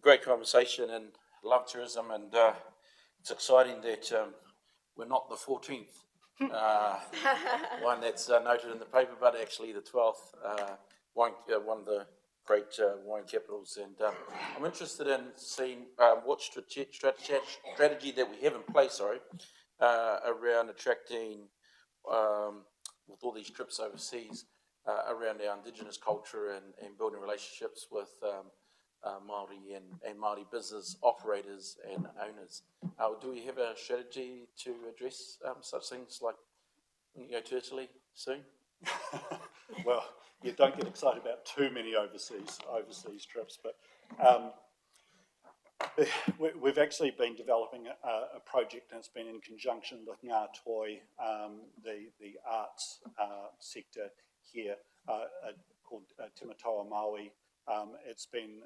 Great conversation, and love tourism, and it's exciting that we're not the 14th one that's noted in the paper, but actually the 12th one of the great wine capitals. And I'm interested in seeing what strategy that we have in place, around attracting, with all these trips overseas, around our Indigenous culture and building relationships with Māori and Māori business operators and owners. Do we have a strategy to address such things, like when you go to Italy soon? Well, you don't get excited about too many overseas trips, but we've actually been developing a project, and it's been in conjunction with Ngā Toi, the arts sector here, called Timatoa Maui. It's been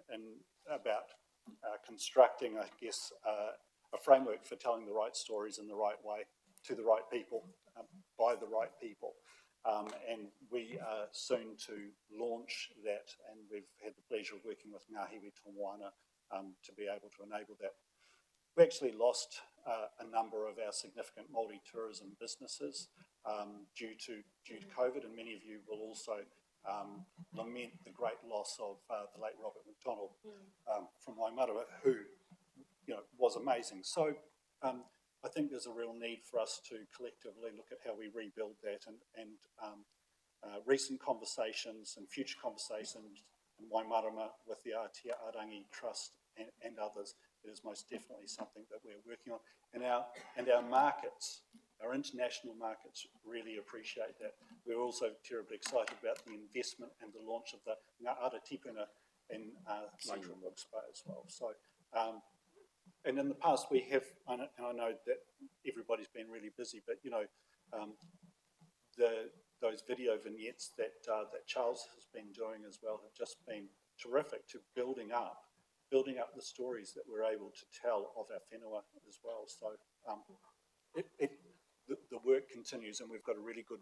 about constructing, I guess, a framework for telling the right stories in the right way, to the right people, by the right people. And we are soon to launch that, and we've had the pleasure of working with Ngāhiwi Tongwana to be able to enable that. We actually lost a number of our significant multi-tourism businesses due to COVID, and many of you will also lament the great loss of the late Robert McDonald from Waimarawa, who was amazing. So I think there's a real need for us to collectively look at how we rebuild that, and recent conversations and future conversations in Waimarama with the Aotea Arangi Trust and others, it is most definitely something that we're working on. And our markets, our international markets, really appreciate that. We're also terribly excited about the investment and the launch of the Ngā Ara Tipuna in Lakeland Hawke's Bay as well. So, and in the past we have, and I know that everybody's been really busy, but those video vignettes that Charles has been doing as well have just been terrific to building up the stories that we're able to tell of our whenua as well. So the work continues, and we've got a really good,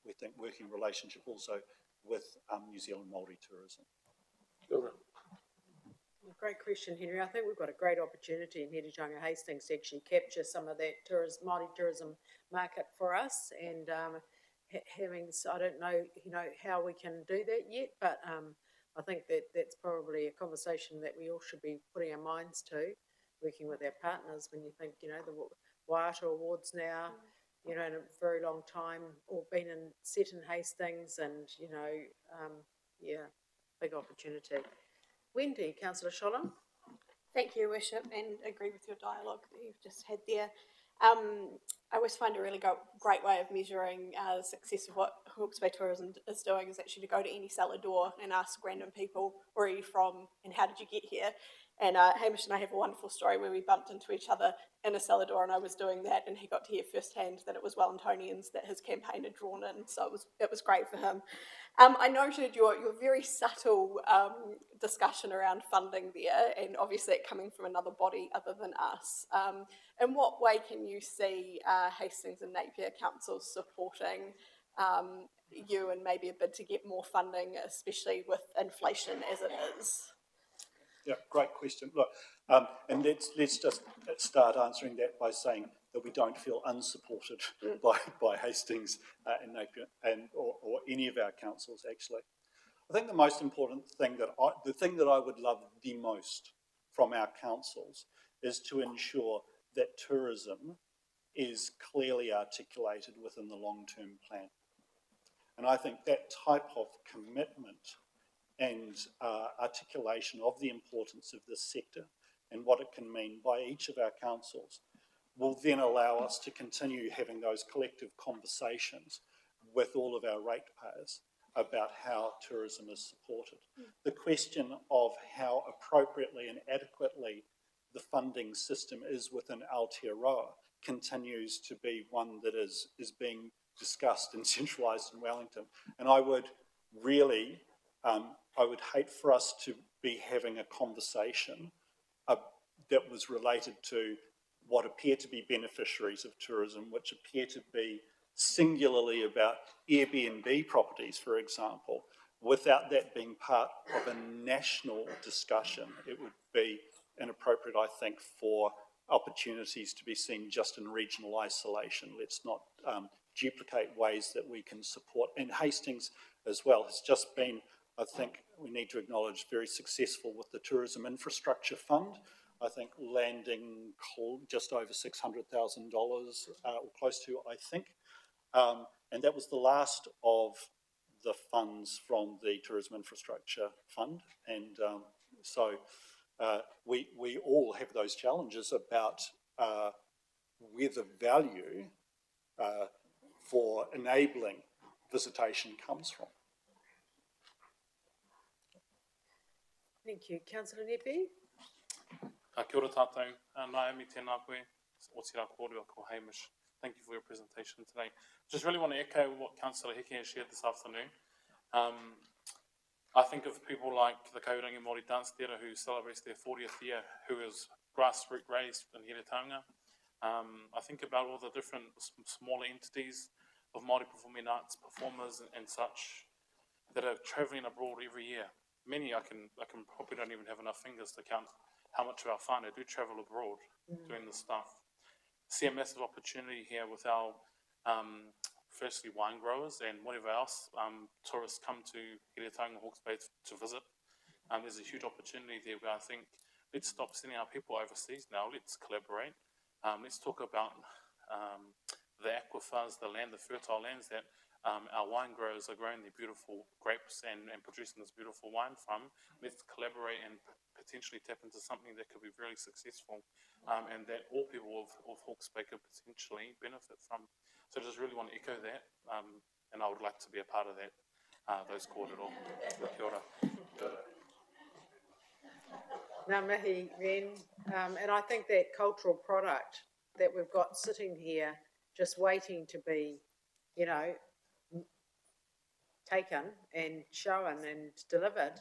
we think, working relationship also with New Zealand Māori tourism. Great question, Henry. I think we've got a great opportunity in Heretaunga Hastings to actually capture some of that Māori tourism market for us, and I don't know, how we can do that yet, but I think that's probably a conversation that we all should be putting our minds to, working with our partners. When you think, the Waiata Awards now, in a very long time, all been set in Hastings, and big opportunity. Wendy, Councillor Sholem. Thank you, Worship, and agree with your dialogue that you've just had there. I always find a really great way of measuring the success of what Hawke's Bay Tourism is doing is actually to go to any cellar door and ask random people, where are you from and how did you get here? And Hamish and I have a wonderful story where we bumped into each other in a cellar door, and I was doing that, and he got to hear firsthand that it was Wellingtonians that his campaign had drawn in, so it was great for him. I noted your very subtle discussion around funding there, and obviously it coming from another body other than us. In what way can you see Hastings and Napier councils supporting you and maybe a bid to get more funding, especially with inflation as it is? Yeah, great question. Look, and let's just start answering that by saying that we don't feel unsupported by Hastings and Napier or any of our councils, actually. I think the most important thing the thing that I would love the most from our councils is to ensure that tourism is clearly articulated within the long-term plan. And I think that type of commitment and articulation of the importance of this sector and what it can mean by each of our councils will then allow us to continue having those collective conversations with all of our ratepayers about how tourism is supported. The question of how appropriately and adequately the funding system is within Aotearoa continues to be one that is being discussed and centralised in Wellington. And I would really, I would hate for us to be having a conversation that was related to what appear to be beneficiaries of tourism, which appear to be singularly about Airbnb properties, for example, without that being part of a national discussion. It would be inappropriate, I think, for opportunities to be seen just in regional isolation. Let's not duplicate ways that we can support. And Hastings as well has just been, I think we need to acknowledge, very successful with the Tourism Infrastructure Fund. I think landing just over $600,000 or close to, I think. And that was the last of the funds from the Tourism Infrastructure Fund. And so we all have those challenges about where the value for enabling visitation comes from. Thank you. Councillor Nepi. Kia ora tātou, Naomi tēnā koe, o tira kōrua ko Hamish. Thank you for your presentation today. Just really want to echo what Councillor Heke has shared this afternoon. I think of people like the Kaurangi Māori Dance Theatre who celebrates their 40th year, who is grassroots raised in Heretaunga. I think about all the different smaller entities of Māori performing arts performers and such that are travelling abroad every year. Many I can probably don't even have enough fingers to count how much of our whānau do travel abroad doing this stuff. See a massive opportunity here with our, firstly, wine growers and whatever else tourists come to Heretaunga Hawke's Bay to visit. There's a huge opportunity there where I think let's stop sending our people overseas now. Let's collaborate. Let's talk about the aquifers, the land, the fertile lands that our wine growers are growing their beautiful grapes and producing this beautiful wine from. Let's collaborate and potentially tap into something that could be very successful and that all people of Hawke's Bay could potentially benefit from. So I just really want to echo that, and I would like to be a part of that, those kōrero. Kia ora. Ngā mihi, Ren. And I think that cultural product that we've got sitting here, just waiting to be, you know, taken and shown and delivered,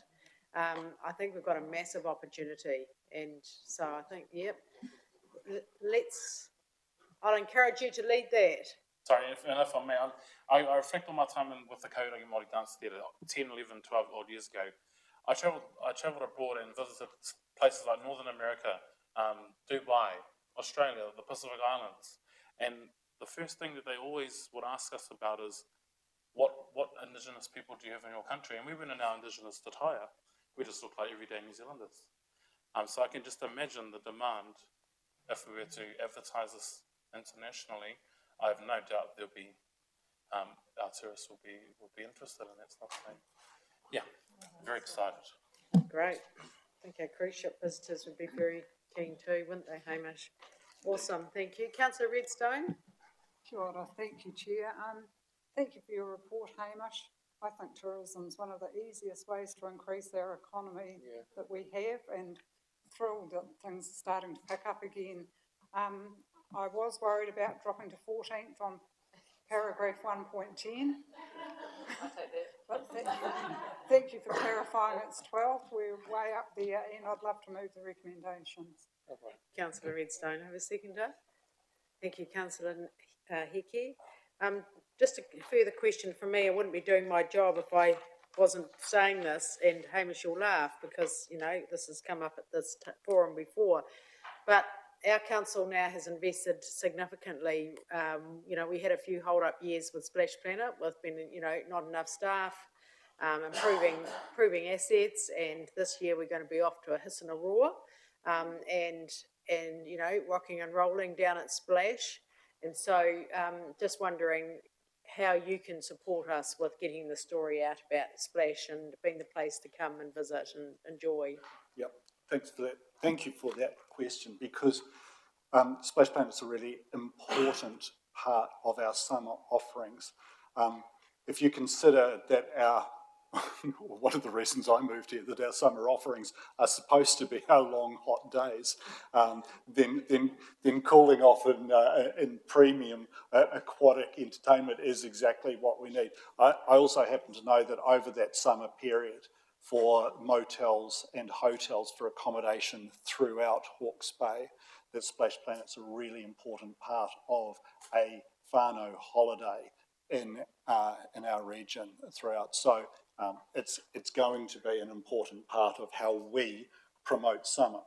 I think we've got a massive opportunity. And so I think, yep, I'll encourage you to lead that. Sorry, if I may, I reflect on my time with the Kaurangi Māori Dance Theatre 10, 11, 12 odd years ago. I travelled abroad and visited places like Northern America, Dubai, Australia, the Pacific Islands. And the first thing that they always would ask us about is, what Indigenous people do you have in your country? And we went in our Indigenous attire. We just look like everyday New Zealanders. So I can just imagine the demand if we were to advertise this internationally. I have no doubt there'll be our tourists will be interested in that stuff. So, yeah, very excited. Great. I think our cruise ship visitors would be very keen too, wouldn't they, Hamish? Awesome, thank you. Councillor Redstone? Kia ora, thank you, Chair. Thank you for your report, Hamish. I think tourism is one of the easiest ways to increase our economy that we have, and thrilled that things are starting to pick up again. I was worried about dropping to 14th on paragraph 1.10. I'll take that. But thank you for clarifying it's 12th. We're way up there, and I'd love to move the recommendations. Councillor Redstone, have a seconder. Thank you, Councillor Hickey. Just a further question from me. I wouldn't be doing my job if I wasn't saying this, and Hamish will laugh because, you know, this has come up at this forum before. But our council now has invested significantly. You know, we had a few hold-up years with Splash Planet with not enough staff, improving assets, and this year we're going to be off to a hiss and a roar, and you know, rocking and rolling down at Splash. And so just wondering how you can support us with getting the story out about Splash and being the place to come and visit and enjoy. Yep, thanks for that. Thank you for that question, because Splash Planet is a really important part of our summer offerings. If you consider that one of the reasons I moved here, that our summer offerings are supposed to be our long, hot days, then calling off in premium aquatic entertainment is exactly what we need. I also happen to know that over that summer period, for motels and hotels for accommodation throughout Hawke's Bay, that Splash Planet's a really important part of a whānau holiday in our region throughout. So it's going to be an important part of how we promote summer.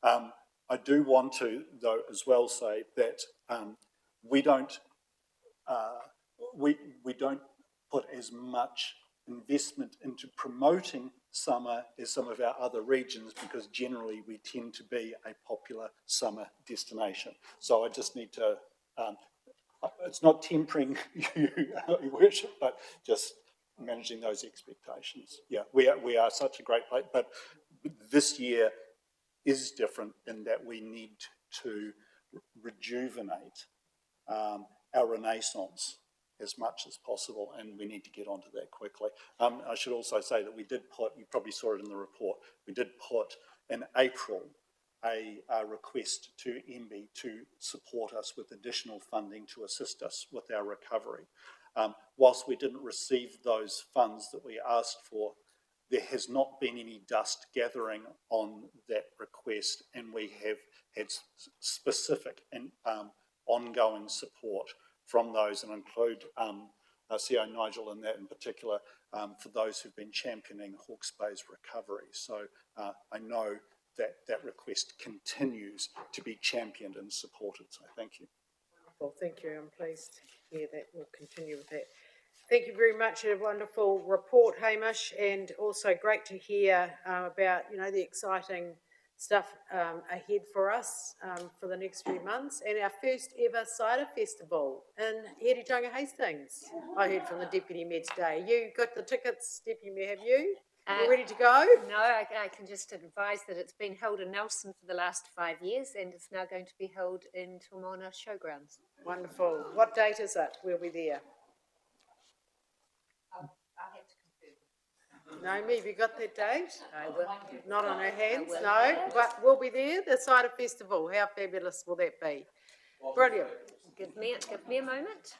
I do want to, though, as well say that we don't put as much investment into promoting summer as some of our other regions, because generally we tend to be a popular summer destination. So I just need to, it's not tempering you, Your Worship, but just managing those expectations. Yeah, we are such a great place, but this year is different in that we need to rejuvenate our renaissance as much as possible, and we need to get onto that quickly. I should also say that we did put, you probably saw it in the report, we did put in April a request to MBIE to support us with additional funding to assist us with our recovery. Whilst we didn't receive those funds that we asked for, there has not been any dust gathering on that request, and we have had specific and ongoing support from those, and include CO Nigel in that in particular, for those who've been championing Hawke's Bay's recovery. So I know that that request continues to be championed and supported, so thank you. Well, thank you. I'm pleased to hear that. We'll continue with that. Thank you very much. A wonderful report, Hamish, and also great to hear about, you know, the exciting stuff ahead for us for the next few months, and our first ever cider festival in Heritonga Hastings. I heard from the Deputy Mayor today. You got the tickets, Deputy Mayor, have you? You ready to go? No, I can just advise that it's been held in Nelson for the last 5 years and it's now going to be held in Tulmona Showgrounds. Wonderful. What date is it? We'll be there. I'll have to confirm. Naomi, have you got that date? I will. Not on her hands, will. no, but we'll be there, the cider festival. How fabulous will that be? Brilliant. Give me a moment.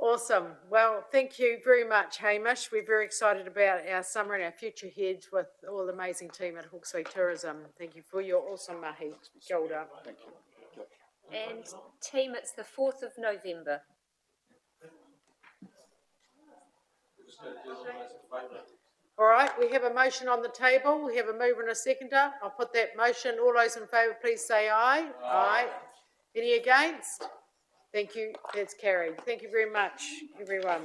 Awesome. Well, thank you very much, Hamish. We're very excited about our summer and our future ahead with all the amazing team at Hawke's Bay Tourism. Thank you for your awesome mahi. Kia ora. Thank you. And team, it's the 4th of November. All right, we have a motion on the table. We have a mover and a seconder. I'll put that motion. All those in favour, please say aye. Aye. Any against? Thank you. That's carried. Thank you very much, everyone.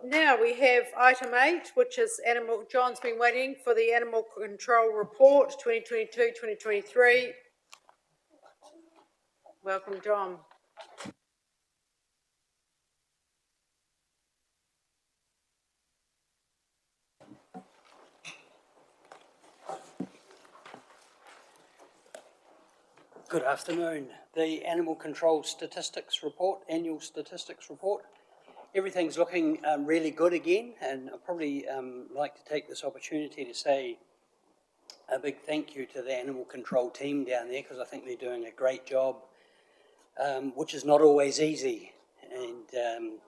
Now we have item 8, which is animal. John's been waiting for the animal control report 2022-2023. Welcome, John. Good afternoon. The Animal Control Statistics Report, Annual Statistics Report. Everything's looking really good again, and I'd probably like to take this opportunity to say a big thank you to the Animal Control team down there, because I think they're doing a great job, which is not always easy. And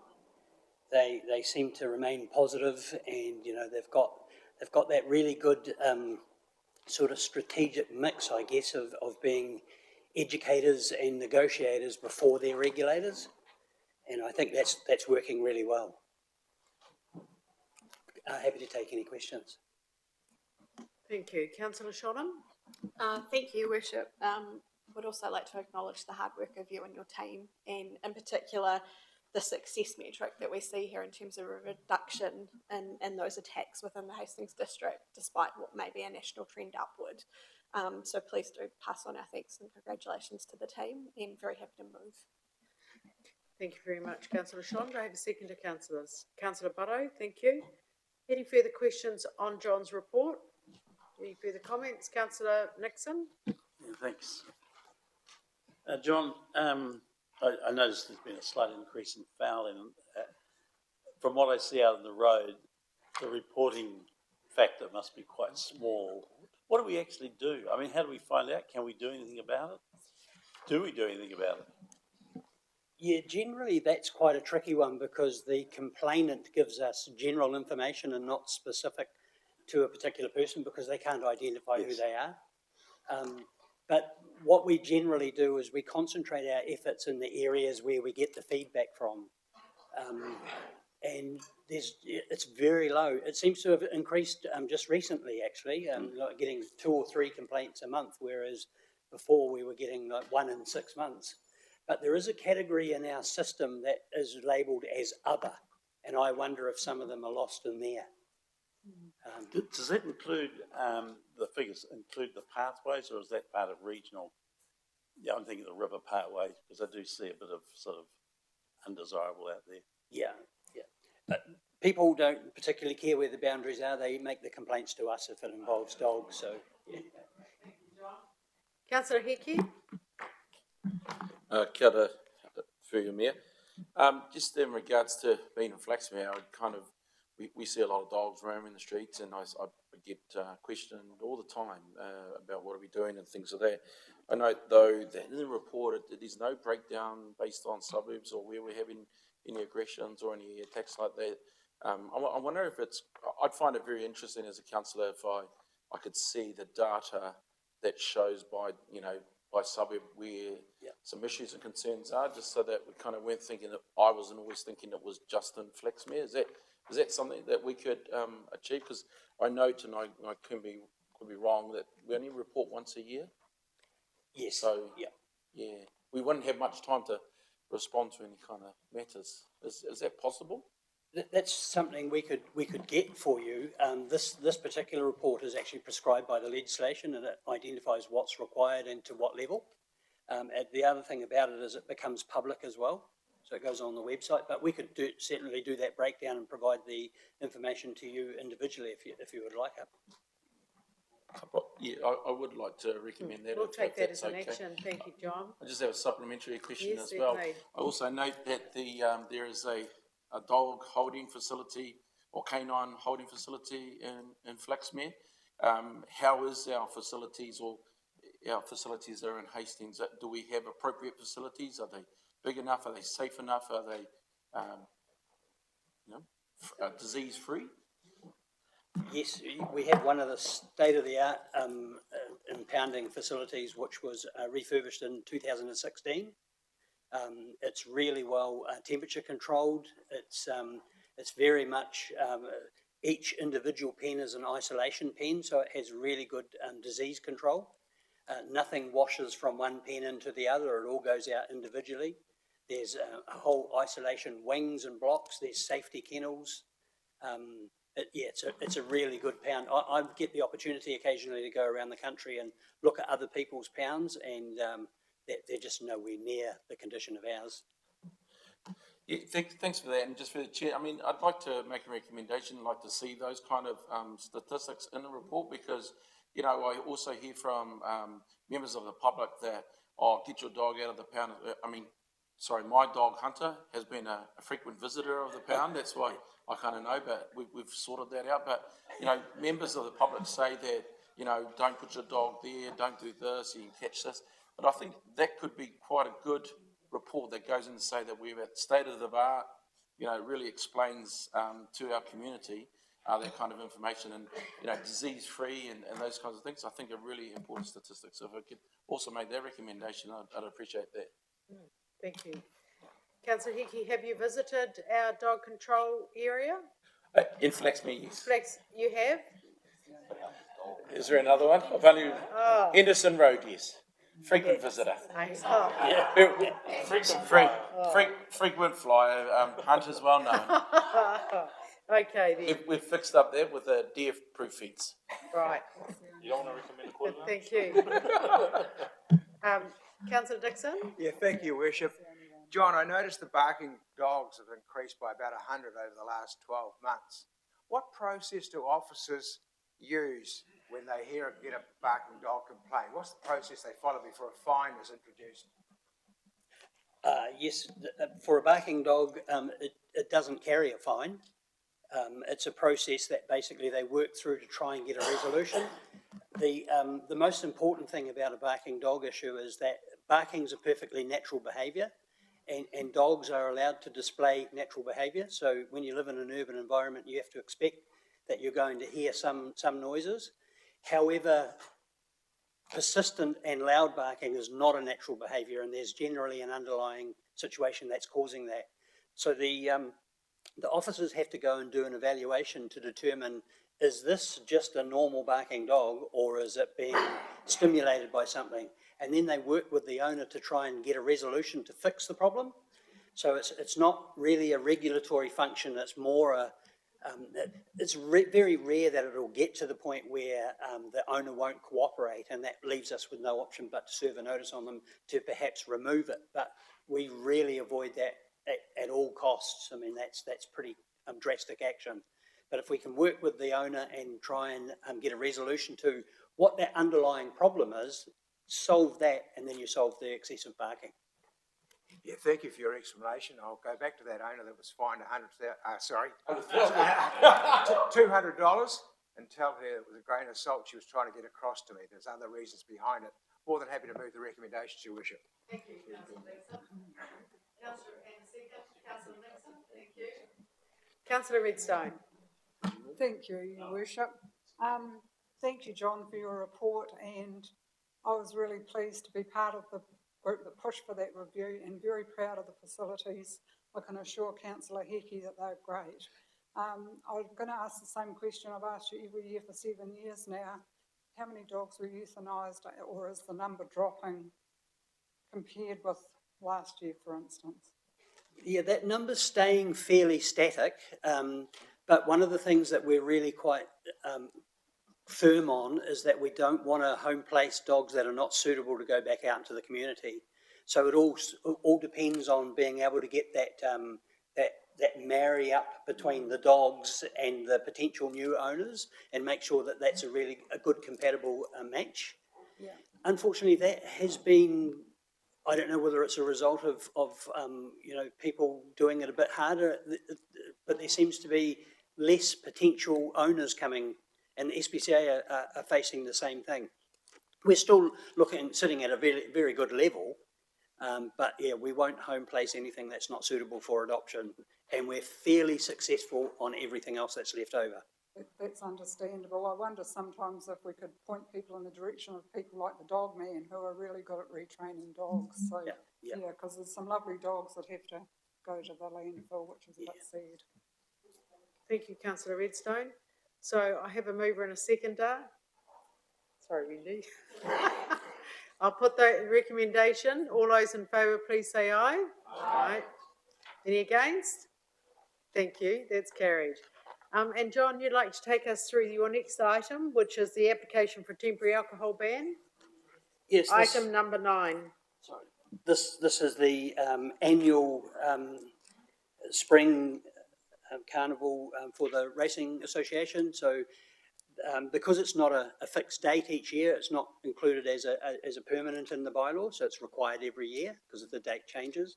they seem to remain positive, and you know they've got that really good sort of strategic mix, I guess, of being educators and negotiators before they're regulators, and I think that's working really well. Happy to take any questions. Thank you. Councillor Shodham? Thank you, Worship. Would also like to acknowledge the hard work of you and your team, and in particular the success metric that we see here in terms of a reduction in those attacks within the Hastings district, despite what may be a national trend upward. So please do pass on our thanks and congratulations to the team, and very happy to move. Thank you very much, Councillor Sean. Do I have a second to councillors? Councillor Butto, thank you. Any further questions on John's report? Any further comments? Councillor Nixon? Yeah, thanks. John, I noticed there's been a slight increase in fouling. From what I see out on the road, the reporting factor must be quite small. What do we actually do? I mean, how do we find out? Can we do anything about it? Do we do anything about it? Yeah, generally that's quite a tricky one, because the complainant gives us general information and not specific to a particular person, because they can't identify who they are. But what we generally do is we concentrate our efforts in the areas where we get the feedback from. And it's very low. It seems to have increased just recently, actually, like getting 2 or 3 complaints a month, whereas before we were getting like 1 in 6 months. But there is a category in our system that is labelled as other, and I wonder if some of them are lost in there. Does that include, the figures include the pathways, or is that part of regional? Yeah, I'm thinking the river pathway, because I do see a bit of sort of undesirable out there. Yeah. People don't particularly care where the boundaries are. They make the complaints to us if it involves dogs, so, yeah. Councillor Hickey? Kia ora, through your mayor. Just in regards to being in Flaxmere, we see a lot of dogs roaming the streets, and I get questioned all the time about what are we doing and things like that. I note though that in the report there's no breakdown based on suburbs or where we're having any aggressions or any attacks like that. I wonder if I'd find it very interesting as a councillor if I could see the data that shows by suburb where some issues and concerns are, just so that we kind of weren't thinking that I wasn't always thinking it was just in Flaxmere. Is that something that we could achieve? Because I note, and I could be wrong, that we only report once a year. Yes. So we wouldn't have much time to respond to any kind of matters. Is that possible? That's something we could get for you. This particular report is actually prescribed by the legislation, and it identifies what's required and to what level. And the other thing about it is it becomes public as well, so it goes on the website. But we could certainly do that breakdown and provide the information to you individually if you would like it. Yeah, I would like to recommend that. We'll if take that that's as an okay. action. Thank you, John. I just have a supplementary question Yes, as well. certainly. I also note that there is a dog holding facility or canine holding facility in Flaxmere. How is our facilities or our facilities that are in Hastings? Do we have appropriate facilities? Are they big enough? Are they safe enough? Are they, disease free? Yes, we have one of the state-of-the-art impounding facilities, which was refurbished in 2016. It's really well temperature controlled. It's very much, each individual pen is an isolation pen, so it has really good disease control. Nothing washes from one pen into the other, it all goes out individually. There's a whole isolation wings and blocks, there's safety kennels. It's a really good pound. I get the opportunity occasionally to go around the country and look at other people's pounds, and they're just nowhere near the condition of ours. Yeah, thanks for that. And just for the chair, I mean, I'd like to make a recommendation. I'd like to see those kind of statistics in the report, because, you know, I also hear from members of the public that, get your dog out of the pound. My dog Hunter has been a frequent visitor of the pound. That's why I kind of know, but we've sorted that out. But, you know, members of the public say that, you know, don't put your dog there, don't do this, you can catch this. But I think that could be quite a good report that goes in to say that we're at state of the art, you know, really explains to our community that kind of information, and, you know, disease-free and those kinds of things. I think are really important statistics. So if I could also make that recommendation, I'd appreciate that. Thank you. Councillor Hickey, have you visited our dog control area? In Flaxmere, yes. You have? Is there another one? I've only Henderson Road, yes. Frequent visitor. Frequent flyer. Hunter's well known. Okay then. We've fixed up that with a deer-proof fence. Right. You don't want to recommend a quarter? Thank you. Councillor Dixon? Yeah, thank you, Worship. John, I noticed the barking dogs have increased by about 100 over the last 12 months. What process do officers use when they get a barking dog complaint? What's the process they follow before a fine is introduced? Yes, for a barking dog, it doesn't carry a fine. It's a process that basically they work through to try and get a resolution. The most important thing about a barking dog issue is that barking is a perfectly natural behaviour, and dogs are allowed to display natural behaviour. So when you live in an urban environment, you have to expect that you're going to hear some noises. However, persistent and loud barking is not a natural behaviour, and there's generally an underlying situation that's causing that. So the officers have to go and do an evaluation to determine, is this just a normal barking dog, or is it being stimulated by something? And then they work with the owner to try and get a resolution to fix the problem. So it's not really a regulatory function, it's more very rare that it'll get to the point where the owner won't cooperate, and that leaves us with no option but to serve a notice on them to perhaps remove it. But we really avoid that at all costs. I mean, that's pretty drastic action. But if we can work with the owner and try and get a resolution to what that underlying problem is, solve that, and then you solve the excessive barking. Yeah, thank you for your explanation. I'll go back to that owner that was fined $200 and tell her it was a grain of salt she was trying to get across to me. There's other reasons behind it. More than happy to move the recommendations, Your Worship. Thank you, Councillor Nixon. Councillor Nixon, thank you. Councillor Redstone. Thank you, Your Worship. Thank you, John, for your report, and I was really pleased to be part of the group that pushed for that review, and very proud of the facilities. I can assure Councillor Hickey that they're great. I'm going to ask the same question I've asked you every year for 7 years now. How many dogs were euthanised, or is the number dropping compared with last year, for instance? Yeah, that number's staying fairly static, but one of the things that we're really quite firm on is that we don't want to home place dogs that are not suitable to go back out into the community. So it all depends on being able to get that that marry up between the dogs and the potential new owners, and make sure that that's a good compatible match. Yeah. Unfortunately, that has been, I don't know whether it's a result of people doing it a bit harder, but there seems to be less potential owners coming, and the SPCA are facing the same thing. We're still sitting at a very, very good level, but yeah, we won't home place anything that's not suitable for adoption, and we're fairly successful on everything else that's left over. That's understandable. I wonder sometimes if we could point people in the direction of people like the Dog Man who are really good at retraining dogs. So yeah, because there's some lovely dogs that have to go to the landfill, which is a bit sad. Thank you, councillor Redstone. So I have a mover and a seconder. Sorry, Wendy. I'll put the recommendation. All those in favour, please say aye. Aye. Any against? Thank you, that's carried. And John, you'd like to take us through your next item, which is the application for temporary alcohol ban? Yes. Item number 9. Sorry. This is the annual spring carnival for the Racing Association. So because it's not a fixed date each year, it's not included as a permanent in the bylaw, so it's required every year because of the date changes.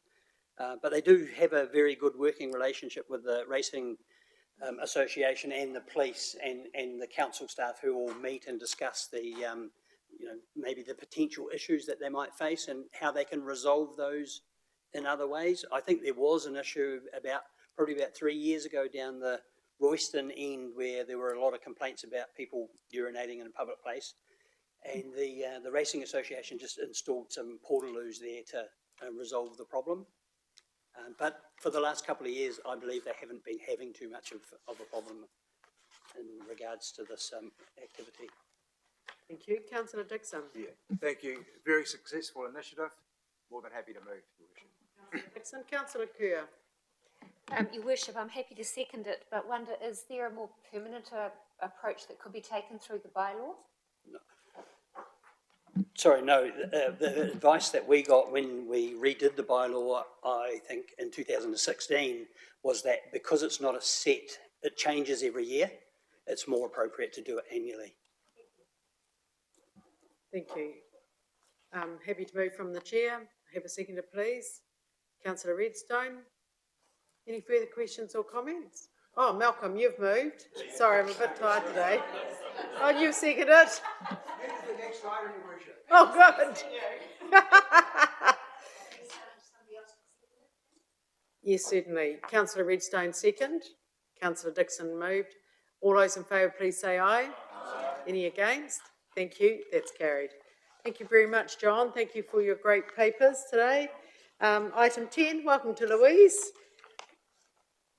But they do have a very good working relationship with the Racing Association and the police and the council staff, who all meet and discuss the maybe the potential issues that they might face and how they can resolve those in other ways. I think there was an issue probably about 3 years ago down the Royston end, where there were a lot of complaints about people urinating in a public place, and the Racing Association just installed some portaloos there to resolve the problem. But for the last couple of years, I believe they haven't been having too much of a problem in regards to this activity. Thank you. Councillor Dixon. Yeah, thank you. Very successful initiative. More than happy to move, Your Worship. Councillor Dixon. Councillor Kerr. Your Worship, I'm happy to second it, but wonder, is there a more permanent approach that could be taken through the bylaw? No. Sorry, no. The advice that we got when we redid the bylaw, I think in 2016, was that because it's not a set, it changes every year, it's more appropriate to do it annually. Thank you. Happy to move from the chair. Have a seconder, please. Councillor Redstone. Any further questions or comments? Oh, Malcolm, you've moved. Sorry, I'm a bit tired today. Oh, you've seconded it. The next item, Your Worship. Oh, good. Yes, certainly. Councillor Redstone second. Councillor Dixon moved. All those in favour, please say aye. Aye. Any against? Thank you. That's carried. Thank you very much, John. Thank you for your great papers today. Item 10, welcome to Louise.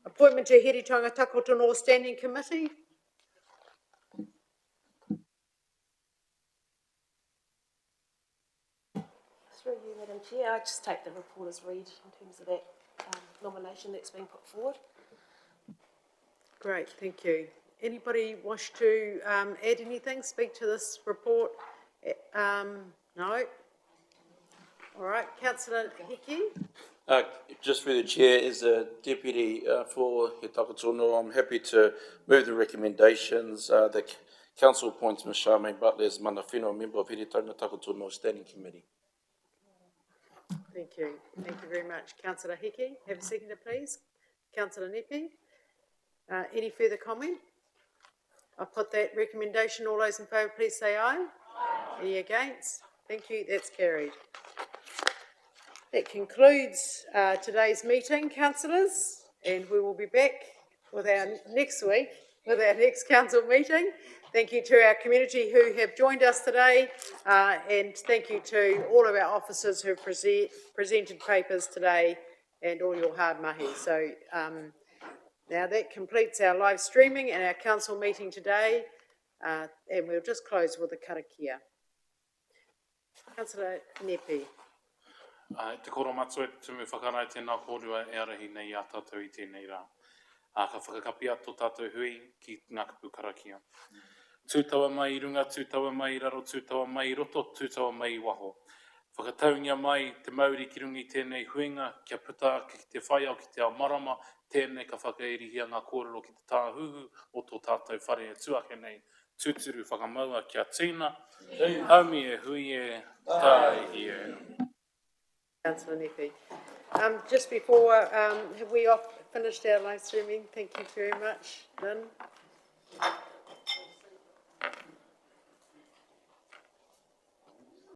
Appointment to Hiritonga Takoto North Standing Committee. Through you, Madam Chair, I just take the report as read in terms of that nomination that's been put forward. Great, thank you. Anybody wish to add anything, speak to this report? No? All right, Councillor Hickey. Just through the chair, as a deputy for He Takatono, I'm happy to move the recommendations. The council appoints Ms Charmaine Butler as mana whenua member of Hiritonga Takatono Standing Committee. Thank you. Thank you very much. Councillor Hickey, have a seconder, please. Councillor Nepi. Any further comment? I'll put that recommendation. All those in favour, please say aye. Aye. Any against? Thank you. That's carried. That concludes today's meeting, councillors, and we will be back with our next week with our next council meeting. Thank you to our community who have joined us today, and thank you to all of our officers who presented papers today and all your hard mahi. So now that completes our live streaming and our council meeting today, and we'll just close with a karakia. Councillor Nepi. Te koro matua e te tumu whakarai tēnā kōrua e arahi nei a tātou I tēnei rā. Ka whakakapi atu tātou hui ki ngā kapu karakia. Tūtaua mai I runga, tūtaua mai I raro, tūtaua mai I roto, tūtaua mai I waho. Whakataungia mai te Māori ki rungi tēnei huinga, kia puta ki te whaiau ki te ao marama, tēnei ka whakairihia ngā kōrero ki te tāhuhu o tō tātou whare e tuake nei. Tūturu whakamaua kia tīna, haumi e hui e, tai I e. Councillor Nepi. Just before, have we finished our live streaming? Thank you very much, Lynn.